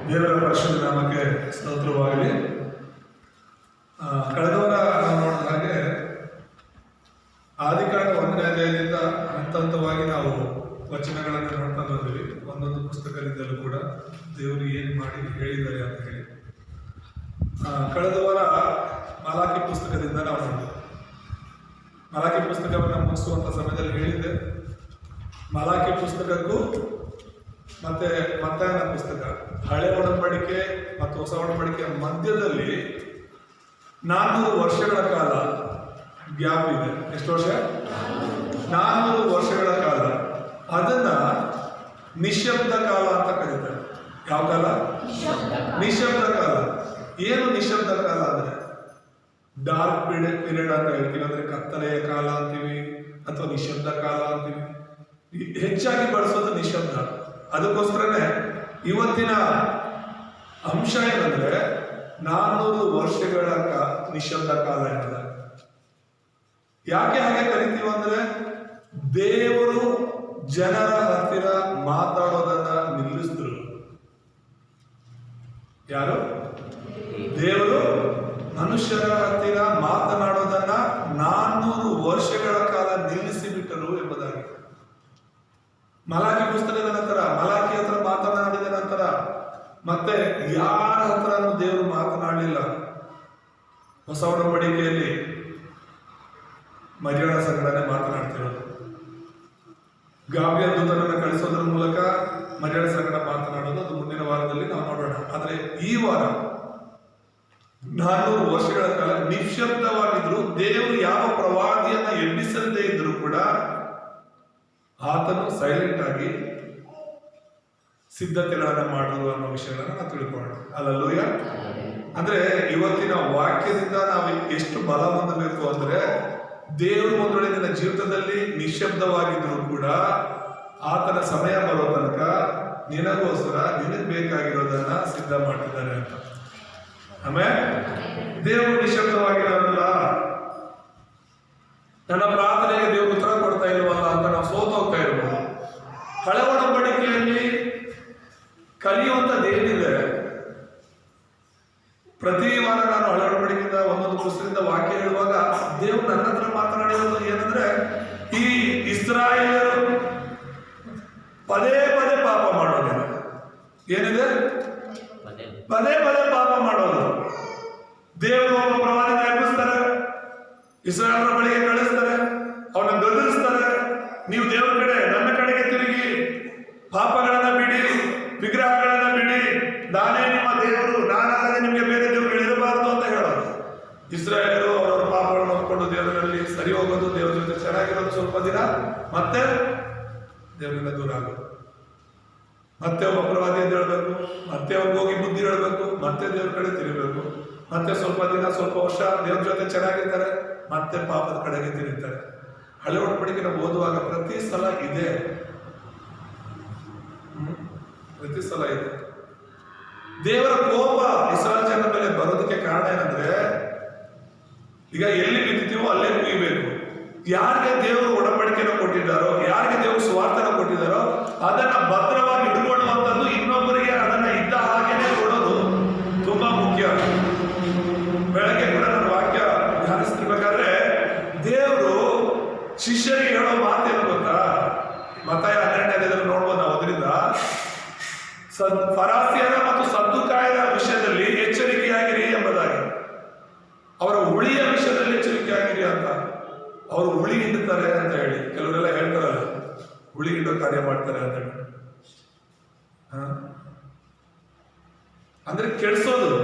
ದೇವರ ಪರಿಶುದ್ಧ ನಾಮಕ್ಕೆ ಸ್ತೋತ್ರವಾಗಲಿ. ಕಳೆದ ವಾರ ನಾವು ನೋಡಿದ ಹಾಗೆ ಆದಿಕಾಂಡ 1ನೇ ಅಧ್ಯಾಯದಿಂದ ಹಂತವಾಗಿ ನಾವು ವಚನಗಳನ್ನು ನೋಡ್ತಾ ಬಂದ್ವಿ. ಒಂದೊಂದು ಪುಸ್ತಕದಿಂದಲೂ ಕೂಡ ದೇವರು ಏನು ಮಾಡಿ ಹೇಳಿದ್ದಾರೆ ಅಂತ ಹೇಳಿ. ಕಳೆದ ವಾರ ಮಲಾಕಿ ಪುಸ್ತಕದಿಂದ ನಾವು ನೋಡಿದ್ವಿ. ಮಲಾಕಿ ಪುಸ್ತಕವನ್ನು ಮುಗಿಸುವಂಥ ಸಮಯದಲ್ಲಿ ಹೇಳಿದ್ದೆ, ಮಲಾಕಿ ಪುಸ್ತಕಕ್ಕೂ ಮತ್ತೆ ಮತ್ತಾಯನ ಪುಸ್ತಕ, ಹಳೆ ಒಡಂಬಡಿಕೆ ಮತ್ತು ಹೊಸ ಒಡಂಬಡಿಕೆಯ ಮಧ್ಯದಲ್ಲಿ 400 ವರ್ಷಗಳ ಕಾಲ ಗ್ಯಾಪ್ ಇದೆ. ಎಷ್ಟು ವರ್ಷ? 400 ವರ್ಷಗಳ ಕಾಲ. ಅದನ್ನ ನಿಶಬ್ದ ಕಾಲ ಅಂತ ಕರೀತಾರೆ. ಯಾವ ಕಾಲ? ನಿಶಬ್ದ ಕಾಲ. ಏನು ನಿಶಬ್ದ ಕಾಲ ಅಂದ್ರೆ ಡಾರ್ಕ್ ಪೀರಿಯಡ್ ಅಂತ ಹೇಳ್ತೀವಿ, ಅಂದ್ರೆ ಕತ್ತಲೆಯ ಕಾಲ ಅಂತೀವಿ ಅಥವಾ ನಿಶಬ್ದ ಕಾಲ ಅಂತೀವಿ. ಹೆಚ್ಚಾಗಿ ಬಳಸೋದು ನಿಶಬ್ದ. ಅದಕ್ಕೋಸ್ಕರನೇ ಇವತ್ತಿನ ಅಂಶ ಏನಂದ್ರೆ 400 ವರ್ಷಗಳ ನಿಶಬ್ದ ಕಾಲ ಇರ್ತದೆ. ಯಾಕೆ ಹಾಗೆ ಕರಿತೀವಿ ಅಂದ್ರೆ ದೇವರು ಜನರ ಹತ್ತಿರ ಮಾತಾಡೋದನ್ನ ನಿಲ್ಲಿಸಿದ್ರು. ಯಾರು? ದೇವರು ಮನುಷ್ಯರ ಹತ್ತಿರ ಮಾತನಾಡೋದನ್ನ 400 ವರ್ಷಗಳ ಕಾಲ ನಿಲ್ಲಿಸಿ ಬಿಟ್ಟರು ಎಂಬುದಾಗಿ. ಮಲಾಕಿ ಪುಸ್ತಕದ ನಂತರ, ಮಲಾಕಿ ಹತ್ರ ಮಾತನಾಡಿದ ನಂತರ ಮತ್ತೆ ಯಾರ ಹತ್ರನೂ ದೇವರು ಮಾತನಾಡಲಿಲ್ಲ. ಹೊಸ ಒಡಂಬಡಿಕೆಯಲ್ಲಿ ಮರಿಯಳ ಸಂಗಡನೆ ಮಾತನಾಡ್ತಿರೋದು. ಗಾಬ್ರಿಯಲ್ ದೂತನನ್ನು ಕಳಿಸೋದ್ರ ಮೂಲಕ ಮರಿಯಳ ಸಂಗಡ ಮಾತನಾಡೋದು, ಅದು ಮುಂದಿನ ವಾರದಲ್ಲಿ ನಾವು ನೋಡೋಣ. ಆದರೆ ಈ ವಾರ 400 ವರ್ಷಗಳ ಕಾಲ ನಿಶ್ಶಬ್ದವಾಗಿದ್ರು. ದೇವರು ಯಾವ ಪ್ರವಾದಿಯನ್ನ ಎಬ್ಬಿಸದೇ ಇದ್ರು ಕೂಡ ಆತನು ಸೈಲೆಂಟ್ ಆಗಿ ಸಿದ್ಧತೆಗಳನ್ನ ಮಾಡುವ ಅನ್ನೋ ವಿಷಯಗಳನ್ನ ನಾವು ತಿಳ್ಕೊಳ್ಳೋಣ. ಅಲ್ಲೂಯ. ಅಂದ್ರೆ ಇವತ್ತಿನ ವಾಕ್ಯದಿಂದ ನಾವು ಎಷ್ಟು ಬಲ ಹೊಂದಬೇಕು ಅಂದ್ರೆ, ದೇವರು ಒಂದೊಳ್ಳೆ ನಿನ್ನ ಜೀವಿತದಲ್ಲಿ ನಿಶ್ಶಬ್ದವಾಗಿದ್ರು ಕೂಡ ಆತನ ಸಮಯ ಬರೋ ತನಕ ನಿನಗೋಸ್ಕರ ನಿನಗೆ ಬೇಕಾಗಿರೋದನ್ನ ಸಿದ್ಧ ಮಾಡ್ತಿದ್ದಾರೆ ಅಂತ. ಆಮೇಲೆ ದೇವರು ನಿಶ್ಶಬ್ದವಾಗಿರೋಲ್ಲ, ನನ್ನ ಪ್ರಾರ್ಥನೆಗೆ ದೇವರು ಉತ್ತರ ಕೊಡ್ತಾ ಇಲ್ವಲ್ಲ ಅಂತ ನಾವು ಸೋತೋಗ್ತಾ ಇರ್ಬೋದು. ಹಳೆ ಒಡಂಬಡಿಕೆಯಲ್ಲಿ ಕಲಿಯುವಂಥದ್ದು ಏನಿದೆ, ಪ್ರತಿ ವಾರ ನಾನು ಹಳೆ ಒಡಂಬಡಿಕೆಯಿಂದ ಒಂದೊಂದು ಪುಸ್ತಕದಿಂದ ವಾಕ್ಯ ಹೇಳುವಾಗ ದೇವರು ನನ್ನ ಹತ್ರ ಮಾತನಾಡಿರೋದು ಏನಂದ್ರೆ, ಈ ಇಸ್ರಾಯೇಲರು ಪದೇ ಪದೇ ಪಾಪ ಮಾಡೋದಿಲ್ಲ. ಏನಿದೆ? ಪದೇ ಪದೇ ಪಾಪ ಮಾಡೋದು. ದೇವರು ಒಬ್ಬ ಪ್ರವಾದಿನ ಎಬ್ಬಿಸ್ತಾರೆ, ಇಸ್ರಾಯೇಲರ ಬಳಿಗೆ ಕಳಿಸ್ತಾರೆ, ಅವನ ಗದರಿಸ್ತಾರೆ, ನೀವು ದೇವರ ಕಡೆ ನನ್ನ ಕಡೆಗೆ ತಿರುಗಿ ಪಾಪಗಳನ್ನ ಬಿಡಿ, ವಿಗ್ರಹಗಳನ್ನ ಬಿಡಿ, ನಾನೇ ನಿಮ್ಮ ದೇವರು, ನಾನಲ್ಲದೆ ನಿಮಗೆ ಬೇರೆ ದೇವರು ಇರಬಾರದು ಅಂತ ಹೇಳೋದು. ಇಸ್ರಾಯೇಲರು ಅವರವರ ಪಾಪಗಳನ್ನು ಒಪ್ಪಿಕೊಂಡು ದೇವರಲ್ಲಿ ಸರಿ ಹೋಗೋದು, ದೇವರ ಜೊತೆ ಚೆನ್ನಾಗಿರೋದು ಸ್ವಲ್ಪ ದಿನ, ಮತ್ತೆ ದೇವರಿಂದ ದೂರ ಆಗೋದು. ಮತ್ತೆ ಒಬ್ಬ ಪ್ರವಾದಿ ಅಂತ ಹೇಳ್ಬೇಕು, ಮತ್ತೆ ಅವ್ರಿಗೆ ಹೋಗಿ ಬುದ್ಧಿ ಹೇಳ್ಬೇಕು, ಮತ್ತೆ ದೇವ್ರ ಕಡೆ ತಿರುಗಬೇಕು, ಮತ್ತೆ ಸ್ವಲ್ಪ ದಿನ ಸ್ವಲ್ಪ ವರ್ಷ ದೇವ್ರ ಜೊತೆ ಚೆನ್ನಾಗಿರ್ತಾರೆ, ಮತ್ತೆ ಪಾಪದ ಕಡೆಗೆ ತಿರುಗ್ತಾರೆ. ಹಳೆ ಒಡಂಬಡಿಕೆ ನಾವು ಓದುವಾಗ ಪ್ರತಿ ಸಲ ಇದೆ, ಪ್ರತಿ ಸಲ ಇದೆ. ದೇವರ ಕೋಪ ಇಸ್ರಾಯೇಲ್ ಜನರ ಮೇಲೆ ಬರೋದಕ್ಕೆ ಕಾರಣ ಏನಂದ್ರೆ, ಈಗ ಎಲ್ಲಿ ಬಿತ್ತೀವೋ ಅಲ್ಲೇ ಕುಯ್ಬೇಕು. ಯಾರಿಗೆ ದೇವರು ಒಡಂಬಡಿಕೆಯನ್ನು ಕೊಟ್ಟಿದ್ದಾರೋ, ಯಾರಿಗೆ ದೇವರು ಸ್ವಾರ್ಥನ ಕೊಟ್ಟಿದ್ದಾರೋ ಅದನ್ನ ಭದ್ರವಾಗಿ ಇಟ್ಕೊಳ್ಳುವಂಥದ್ದು, ಇನ್ನೊಬ್ಬರಿಗೆ ಅದನ್ನ ಇದ್ದ ಹಾಗೇನೆ ಕೊಡೋದು ತುಂಬಾ ಮುಖ್ಯ. ಬೆಳಗ್ಗೆ ಕೂಡ ನನ್ನ ವಾಕ್ಯ ಧ್ಯಾನಿಸ್ತಿರ್ಬೇಕಾದ್ರೆ ದೇವರು ಶಿಷ್ಯರಿಗೆ ಹೇಳೋ ಮಾತೇನು ಗೊತ್ತಾ? ಮತ್ತಾಯ 12ನೇ ಅಧ್ಯಾಯದಲ್ಲಿ ನೋಡ್ಬೋದು ನಾವು. ಅದರಿಂದ ಫರಾಸಿಯರ ಮತ್ತು ಸದ್ದುಕಾಯರ ವಿಷಯದಲ್ಲಿ ಎಚ್ಚರಿಕೆಯಾಗಿರಿ ಎಂಬುದಾಗಿ, ಅವರ ಹುಳಿಯ ವಿಷಯದಲ್ಲಿ ಎಚ್ಚರಿಕೆಯಾಗಿರಿ ಅಂತ. ಅವರು ಹುಳಿ ಹಿಂಡುತ್ತಾರೆ ಅಂತ ಹೇಳಿ ಕೆಲವರೆಲ್ಲ ಹೇಳ್ತಾರಲ್ಲ, ಹುಳಿ ಹಿಂಡೋ ಕಾರ್ಯ ಮಾಡ್ತಾರೆ ಅಂತ ಹೇಳಿ. ಅಂದ್ರೆ ಕೆಡ್ಸೋದು.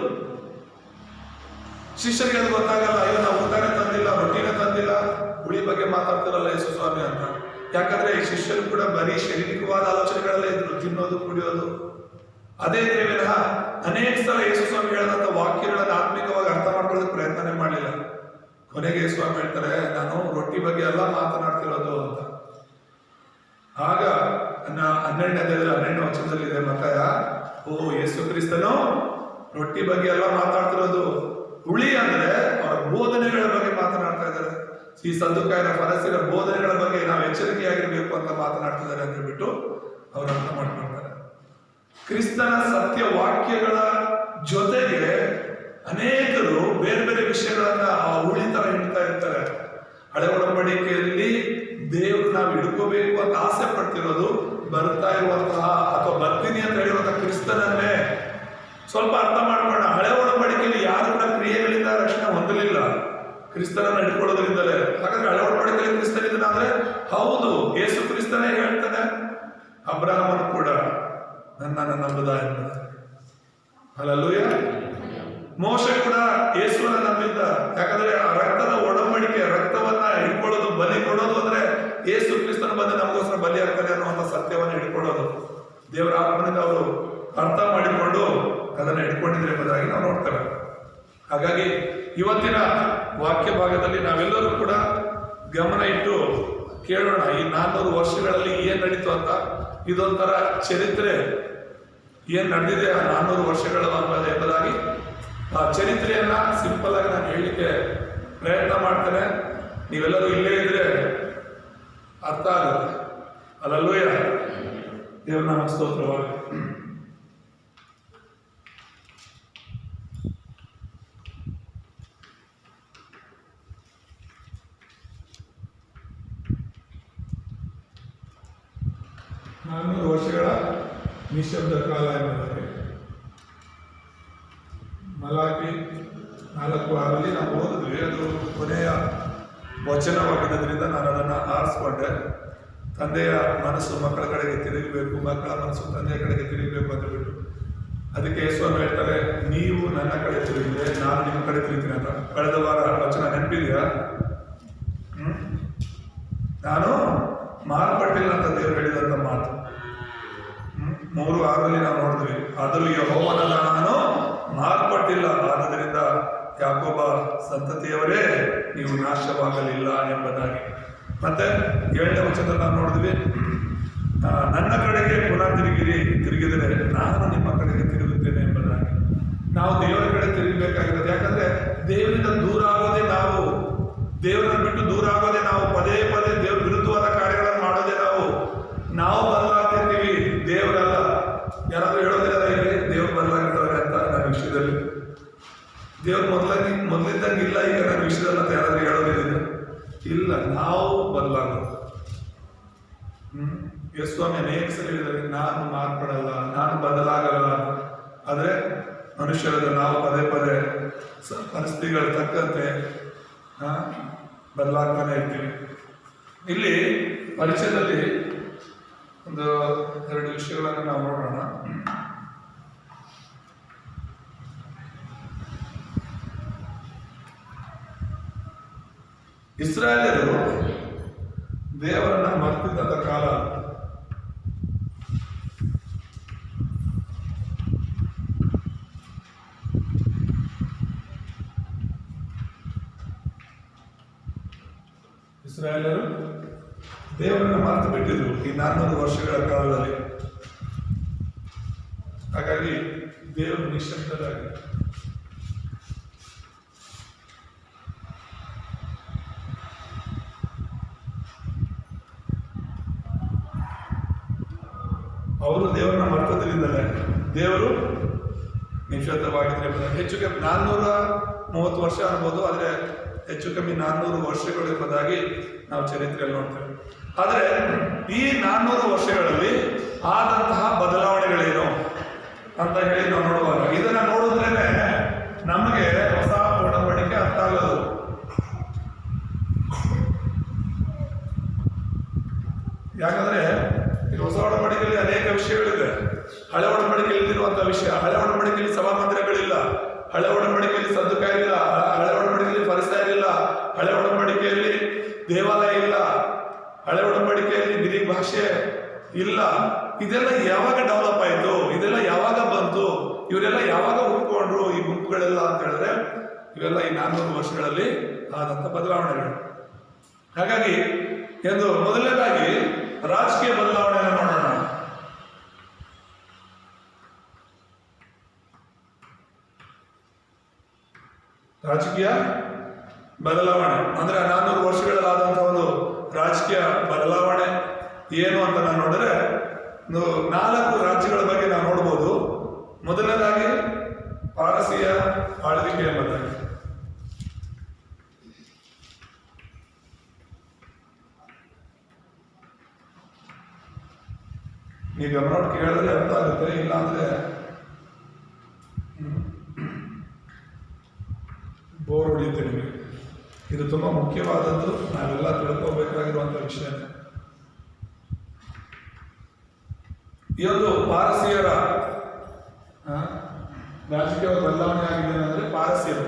ಶಿಷ್ಯರಿಗೆ ಅದು ಗೊತ್ತಾಗಲ್ಲ. ಅಯ್ಯೋ, ನಾವು ಊಟನೇ ತಂದಿಲ್ಲ, ರೊಟ್ಟಿನೇ ತಂದಿಲ್ಲ, ಹುಳಿ ಬಗ್ಗೆ ಮಾತಾಡ್ತಿರಲ್ಲ ಯೇಸು ಸ್ವಾಮಿ ಅಂತ. ಯಾಕಂದ್ರೆ ಈ ಶಿಷ್ಯರು ಕೂಡ ಬರೀ ಶಾರೀರಿಕವಾದ ಆಲೋಚನೆಗಳಲ್ಲೇ ಇದ್ರು, ತಿನ್ನೋದು ಕುಡಿಯೋದು ಅದೇ ಇದ್ರೆ ವಿನಃ ಅನೇಕ ಸಲ ಯೇಸು ಸ್ವಾಮಿ ಹೇಳಿದಂತ ವಾಕ್ಯಗಳನ್ನು ಆತ್ಮಿಕವಾಗಿ ಅರ್ಥ ಮಾಡ್ಕೊಳ್ಳೋದಕ್ಕೆ ಪ್ರಯತ್ನನೇ ಮಾಡಲಿಲ್ಲ. ಕೊನೆಗೆ ಯೇಸು ಸ್ವಾಮಿ ಹೇಳ್ತಾರೆ, ನಾನು ರೊಟ್ಟಿ ಬಗ್ಗೆ ಎಲ್ಲ ಮಾತನಾಡ್ತಿರೋದು ಅಂತ. ಆಗ 12ನೇ ಅಧ್ಯಾಯದಲ್ಲಿ 12ನೇ ವಚನದಲ್ಲಿ ಇದೆ ಮತ್ತಾಯ, ಓ ಯೇಸು ಕ್ರಿಸ್ತನು ರೊಟ್ಟಿ ಬಗ್ಗೆ ಎಲ್ಲ ಮಾತಾಡ್ತಿರೋದು, ಹುಳಿ ಅಂದ್ರೆ ಅವರ ಬೋಧನೆಗಳ ಬಗ್ಗೆ ಮಾತನಾಡ್ತಾ ಇದ್ದಾರೆ. ಈ ಸದ್ದುಕಾಯರ ಫರಿಸಾಯರ ಬೋಧನೆಗಳ ಬಗ್ಗೆ ನಾವು ಎಚ್ಚರಿಕೆಯಾಗಿರ್ಬೇಕು ಅಂತ ಮಾತನಾಡ್ತಿದ್ದಾರೆ ಅಂತ ಹೇಳ್ಬಿಟ್ಟು ಅವ್ರು ಅರ್ಥ ಮಾಡ್ಕೊಳ್ತಾರೆ. ಕ್ರಿಸ್ತನ ಸತ್ಯ ವಾಕ್ಯಗಳ ಜೊತೆಗೆ ಅನೇಕರು ಬೇರೆ ಬೇರೆ ವಿಷಯಗಳನ್ನ ಉಳಿತರ ಹಿಡ್ತಾ ಇರ್ತಾರೆ. ಹಳೆ ಒಡಂಬಡಿಕೆಯಲ್ಲಿ ದೇವರು ನಾವು ಹಿಡ್ಕೋಬೇಕು ಅಂತ ಆಸೆ ಪಡ್ತಿರೋದು ಬರ್ತಾ ಇರುವಂತಹ ಅಥವಾ ಬರ್ತೀನಿ ಅಂತ ಹೇಳಿರುವಂತಹ ಕ್ರಿಸ್ತನನ್ನೇ. ಸ್ವಲ್ಪ ಅರ್ಥ ಮಾಡ್ಕೊಳ್ಳೋಣ. ಹಳೆ ಒಡಂಬಡಿಕೆಯಲ್ಲಿ ಯಾರು ಕೂಡ ಕ್ರಿಯೆಗಳಿಂದ ರಕ್ಷಣೆ ಹೊಂದಲಿಲ್ಲ, ಕ್ರಿಸ್ತನನ್ನು ಹಿಡ್ಕೊಳ್ಳೋದ್ರಿಂದಲೇ. ಹಾಗಾದ್ರೆ ಹಳೆ ಒಡಂಬಡಿಕೆಯಲ್ಲಿ ಕ್ರಿಸ್ತನಿದ್ದಾನೆ ಅಂದ್ರೆ ಹೌದು, ಯೇಸು ಕ್ರಿಸ್ತನೇ ಹೇಳ್ತಾನೆ, ಅಬ್ರಹಾಮನು ಕೂಡ ನನ್ನನ್ನು ನಂಬುದ ಎಂಬುದು. ಹಲ್ಲೆಲೂಯಾ. ಮೋಶೆ ಕೂಡ ಯೇಸುವನ್ನ ನಂಬಿದ್ದ. ಯಾಕಂದ್ರೆ ಆ ರಕ್ತದ ಒಡಂಬಡಿಕೆ, ರಕ್ತವನ್ನ ಹಿಡ್ಕೊಳ್ಳೋದು, ಬಲಿ ಕೊಡೋದು ಅಂದ್ರೆ ಯೇಸು ಕ್ರಿಸ್ತನ ಬಂದು ನಮಗೋಸ್ಕರ ಬಲಿ ಆಗ್ತಾನೆ ಅನ್ನುವಂಥ ಸತ್ಯವನ್ನು ಹಿಡ್ಕೊಳ್ಳೋದು. ದೇವರ ಆತ್ಮನಿಂದ ಅವರು ಅರ್ಥ ಮಾಡಿಕೊಂಡು ಅದನ್ನು ಹಿಡ್ಕೊಂಡಿದ್ರೆ ಎಂಬುದಾಗಿ ನಾವು ನೋಡ್ತೇವೆ. ಹಾಗಾಗಿ ಇವತ್ತಿನ ವಾಕ್ಯ ಭಾಗದಲ್ಲಿ ನಾವೆಲ್ಲರೂ ಕೂಡ ಗಮನ ಇಟ್ಟು ಕೇಳೋಣ. ಈ 400 ವರ್ಷಗಳಲ್ಲಿ ಏನ್ ನಡೀತು ಅಂತ. ಇದೊಂಥರ ಚರಿತ್ರೆ, ಏನ್ ನಡೆದಿದೆ ಆ 400 ವರ್ಷಗಳ ಎಂಬುದಾಗಿ ಆ ಚರಿತ್ರೆಯನ್ನ ಸಿಂಪಲ್ ಆಗಿ ನಾನು ಹೇಳಲಿಕ್ಕೆ ಪ್ರಯತ್ನ ಮಾಡ್ತೇನೆ. ನೀವೆಲ್ಲರೂ ಇಲ್ಲೇ ಇದ್ರೆ ಅರ್ಥ ಆಗುತ್ತೆ. ಅಲ್ಲೂಯ. ದೇವ್ರ ನಾಮ ಸ್ತೋತ್ರವಾಗಿ. ನಾನ್ನೂರು ವರ್ಷಗಳ ನಿಶಬ್ದ ಕಾಲ ಎಂಬುದಾಗಿ ಮಲಾಕಿ 4:6 ನಾವು ಓದಿದ್ವಿ. ಅದು ಕೊನೆಯ ವಚನವಾಗಿದ್ದರಿಂದ ನಾನು ಅದನ್ನು ಆರಿಸ್ಕೊಂಡೆ. ತಂದೆಯ ಮನಸ್ಸು ಮಕ್ಕಳ ಕಡೆಗೆ ತಿರುಗಬೇಕು, ಮಕ್ಕಳ ಮನಸ್ಸು ತಂದೆಯ ಕಡೆಗೆ ತಿರುಗಬೇಕು ಅಂತ ಬಿಟ್ಟು ಅದಕ್ಕೆ ಯೇಸುವನ್ನು ಹೇಳ್ತಾರೆ, ನೀವು ನನ್ನ ಕಡೆ ತಿರುಗಿದ್ರೆ ನಾನು ನಿಮ್ಮ ಕಡೆ ತಿರುಗ್ತೀನಿ ಅಂತ. ಕಳೆದ ವಾರ ವಚನ ನೆನಪಿದೆಯಾ? ನಾನು ಮಾರ್ಪಟ್ಟಿಲ್ಲ ಅಂತ ದೇವರು ಹೇಳಿದಂತ ಮಾತು 3:6 ನಾವು ನೋಡಿದ್ವಿ. ಆದರೂ ಯೆಹೋವನ ನಾನು ಮಾರ್ಪಟ್ಟಿಲ್ಲ, ಆದ್ದರಿಂದ ಯಾಕೋಬ ಸಂತತಿಯವರೇ ನೀವು ನಾಶವಾಗಲಿಲ್ಲ ಎಂಬುದಾಗಿ. ಮತ್ತೆ 7ನೇ ವಚನದಲ್ಲಿ ನಾವು ನೋಡಿದ್ವಿ, ನನ್ನ ಕಡೆಗೆ ಪುನಃ ತಿರುಗಿದರೆ ನಾನು ನಿಮ್ಮ ಕಡೆಗೆ ತಿರುಗುತ್ತೇನೆ ಎಂಬುದಾಗಿ. ನಾವು ದೇವರ ಕಡೆ ತಿರುಗಬೇಕಾಗಿರೋದು. ಯಾಕಂದ್ರೆ ದೇವರಿಂದ ದೂರ ಆಗೋದೇ ನಾವು, ದೇವರನ್ನು ಬಿಟ್ಟು ದೂರ ಆಗೋದೇ ನಾವು, ಪದೇ ಪದೇ ದೇವ್ರ ವಿರುದ್ಧವಾದ ಕಾರ್ಯಗಳನ್ನು ಮಾಡೋದೇ ನಾವು ಬದಲಾಗ್ತಿರ್ತೀವಿ, ದೇವರಲ್ಲ. ಯಾರಾದ್ರೂ ಹೇಳೋದಿಲ್ಲ ಇಲ್ಲಿ ದೇವ್ರು ಬದಲಾಗಿದ್ದಾರೆ ಅಂತ ನನ್ನ ವಿಷಯದಲ್ಲಿ. ದೇವ್ರು ಮೊದಲಿದ್ದಂಗೆ ಇಲ್ಲ ಈಗ ನನ್ನ ವಿಷಯದಲ್ಲಿ ಅಂತ ಯಾರಾದ್ರೂ ಹೇಳೋದಿಲ್ಲ. ಇಲ್ಲ, ನಾವು ಬದಲಾಗೋದು. ಯೇಸುಸ್ವಾಮಿ ಅನೇಕ ಸಲ ಹೇಳಿದ್ದಾರೆ, ನಾನು ಮಾರ್ಪಡಲ್ಲ, ನಾನು ಬದಲಾಗಲ್ಲ. ಆದ್ರೆ ಮನುಷ್ಯರದ ನಾವು ಪದೇ ಪದೇ ಪರಿಸ್ಥಿತಿಗಳ ತಕ್ಕಂತೆ ಬದಲಾಗ್ತಾನೆ ಇರ್ತೀವಿ. ಇಲ್ಲಿ ಪರಿಚಯದಲ್ಲಿ ಒಂದು 2 ವಿಷಯಗಳನ್ನು ನಾವು ನೋಡೋಣ. ಇಸ್ರಾಯೇಲರು ದೇವರನ್ನ ಮರ್ತಿದ್ದಂತ ಕಾಲ. ಇಸ್ರಾಯೇಲರು ದೇವರನ್ನ ಮರೆತು ಬಿಟ್ಟಿದ್ರು ಈ 400 ವರ್ಷಗಳ ಕಾಲದಲ್ಲಿ. ಹಾಗಾಗಿ ದೇವರು ನಿಶ್ಶಬ್ದರಾಗಿ ಅವರು ದೇವರನ್ನ ಮರ್ತದ್ರಿಂದಲೇ ದೇವರು ನಿಶ್ಶಬ್ದವಾಗಿದ್ರೆ. ಹೆಚ್ಚು ಕಮ್ಮಿ 430 ವರ್ಷ ಅನ್ಬೋದು, ಆದರೆ ಹೆಚ್ಚು ಕಮ್ಮಿ 400 ವರ್ಷಗಳು ಎಂಬುದಾಗಿ ನಾವು ಚರಿತ್ರೆಯಲ್ಲಿ ನೋಡ್ತೇವೆ. ಆದರೆ ಈ 400 ವರ್ಷಗಳಲ್ಲಿ ಆದಂತಹ ಬದಲಾವಣೆಗಳೇನು ಅಂತ ಹೇಳಿ ನಾವು ನೋಡುವಾಗ, ಇದನ್ನ ನೋಡಿದ್ರೇನೆ ನಮಗೆ ಹೊಸ ಒಡಂಬಡಿಕೆ ಅರ್ಥ ಆಗೋದು. ಯಾಕಂದ್ರೆ ಈ ಹೊಸ ಒಡಂಬಡಿಕೆಯಲ್ಲಿ ಅನೇಕ ವಿಷಯಗಳಿದೆ. ಹಳೆ ಒಡಂಬಡಿಕೆಯಲ್ಲಿ ಇರುವಂತಹ ವಿಷಯ, ಹಳೆ ಒಡಂಬಡಿಕೆಯಲ್ಲಿ ಸಭಾಮಂದಿರಗಳಿಲ್ಲ, ಹಳೆ ಒಡಂಬಡಿಕೆಯಲ್ಲಿ ಸದ್ದುಕಾಯಿಲ್ಲ, ಹಳೆ ಒಡಂಬಡಿಕೆಯಲ್ಲಿ ಪರಿಸರ, ಹಳೆ ಒಡಂಬಡಿಕೆಯಲ್ಲಿ ದೇವಾಲಯ ಇಲ್ಲ, ಹಳೆ ಒಡಂಬಡಿಕೆಯಲ್ಲಿ ಗ್ರೀಕ್ ಭಾಷೆ ಇಲ್ಲ. ಇದೆಲ್ಲ ಯಾವಾಗ ಡೆವಲಪ್ ಆಯಿತು, ಇದೆಲ್ಲ ಯಾವಾಗ ಬಂತು, ಇವರೆಲ್ಲ ಯಾವಾಗ ಹುಟ್ಕೊಂಡ್ರು ಈ ಗುಂಪುಗಳೆಲ್ಲ ಅಂತ ಹೇಳಿದ್ರೆ ಇವೆಲ್ಲ ಈ 400 ವರ್ಷಗಳಲ್ಲಿ ಆದಂತ ಬದಲಾವಣೆಗಳು. ಹಾಗಾಗಿ ಎಂದು ಮೊದಲನೇದಾಗಿ ರಾಜಕೀಯ ಬದಲಾವಣೆಯನ್ನು ನೋಡೋಣ. ರಾಜಕೀಯ ಬದಲಾವಣೆ ಅಂದ್ರೆ 400 ವರ್ಷಗಳಾದಂತಹ ಒಂದು ರಾಜಕೀಯ ಬದಲಾವಣೆ ಏನು ಅಂತ ನಾನು ನೋಡಿದ್ರೆ, 4 ರಾಜ್ಯಗಳ ಬಗ್ಗೆ ನಾವು ನೋಡ್ಬೋದು. ಮೊದಲನೇದಾಗಿ ಪಾರಸಿಯ ಆಳ್ವಿಕೆ ಎಂಬುದಾಗಿ. ನೀವು ಗಮನ ಕೇಳಿದ್ರೆ ಅರ್ಥ ಆಗುತ್ತೆ, ಇಲ್ಲ ಅಂದ್ರೆ ಬೋರ್ ಹೊಡೆಯುತ್ತೆ ನಿಮಗೆ. ಇದು ತುಂಬಾ ಮುಖ್ಯವಾದದ್ದು, ನಾವೆಲ್ಲ ತಿಳ್ಕೋಬೇಕಾಗಿರುವಂತ ವಿಷಯ. ಈ ಒಂದು ಪಾರಸಿಯರ ರಾಜಕೀಯ ಬದಲಾವಣೆ ಆಗಿದೆ ಅಂದ್ರೆ ಪಾರಸಿಯರು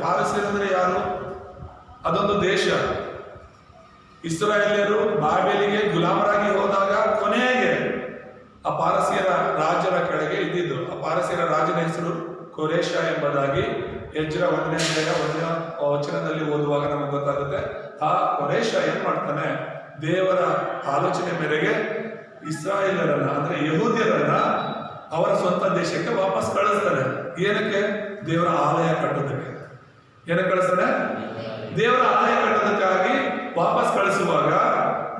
ಅಂದ್ರೆ ಯಾರು? ಅದೊಂದು ದೇಶ. ಇಸ್ರಾಯೇಲ್ಯರು ಬಾಬೆಲಿಗೆ ಗುಲಾಮರಾಗಿ ಹೋದಾಗ ಕೊನೆಗೆ ಆ ಪಾರಸಿಯರ ರಾಜರ ಕೆಳಗೆ ಇದ್ದಿದ್ದು. ಆ ಪಾರಸಿಯರ ರಾಜನ ಹೆಸರು ಕೊರೇಶ ಎಂಬುದಾಗಿ ಎಜ್ರ 1ನೇ ಅಧ್ಯಾಯ 1ನೇ ವಚನದಲ್ಲಿ ಓದುವಾಗ ನಮಗೆ ಗೊತ್ತಾಗುತ್ತೆ. ಆ ಕೊರೇಶ ಏನ್ ಮಾಡ್ತಾನೆ, ದೇವರ ಆಲೋಚನೆ ಮೇರೆಗೆ ಇಸ್ರಾಯೇಲರನ್ನ ಅಂದ್ರೆ ಯಹೂದ್ಯರನ್ನ ಅವರ ಸ್ವಂತ ದೇಶಕ್ಕೆ ವಾಪಸ್ ಕಳಿಸ್ತಾನೆ. ಏನಕ್ಕೆ? ದೇವರ ಆಲಯ ಕಟ್ಟೋದಕ್ಕೆ. ಏನಕ್ಕೆ ಕಳಿಸ್ತಾನೆ? ದೇವರ ಆಲಯ ಕಟ್ಟೋದಕ್ಕಾಗಿ ವಾಪಸ್ ಕಳಿಸುವಾಗ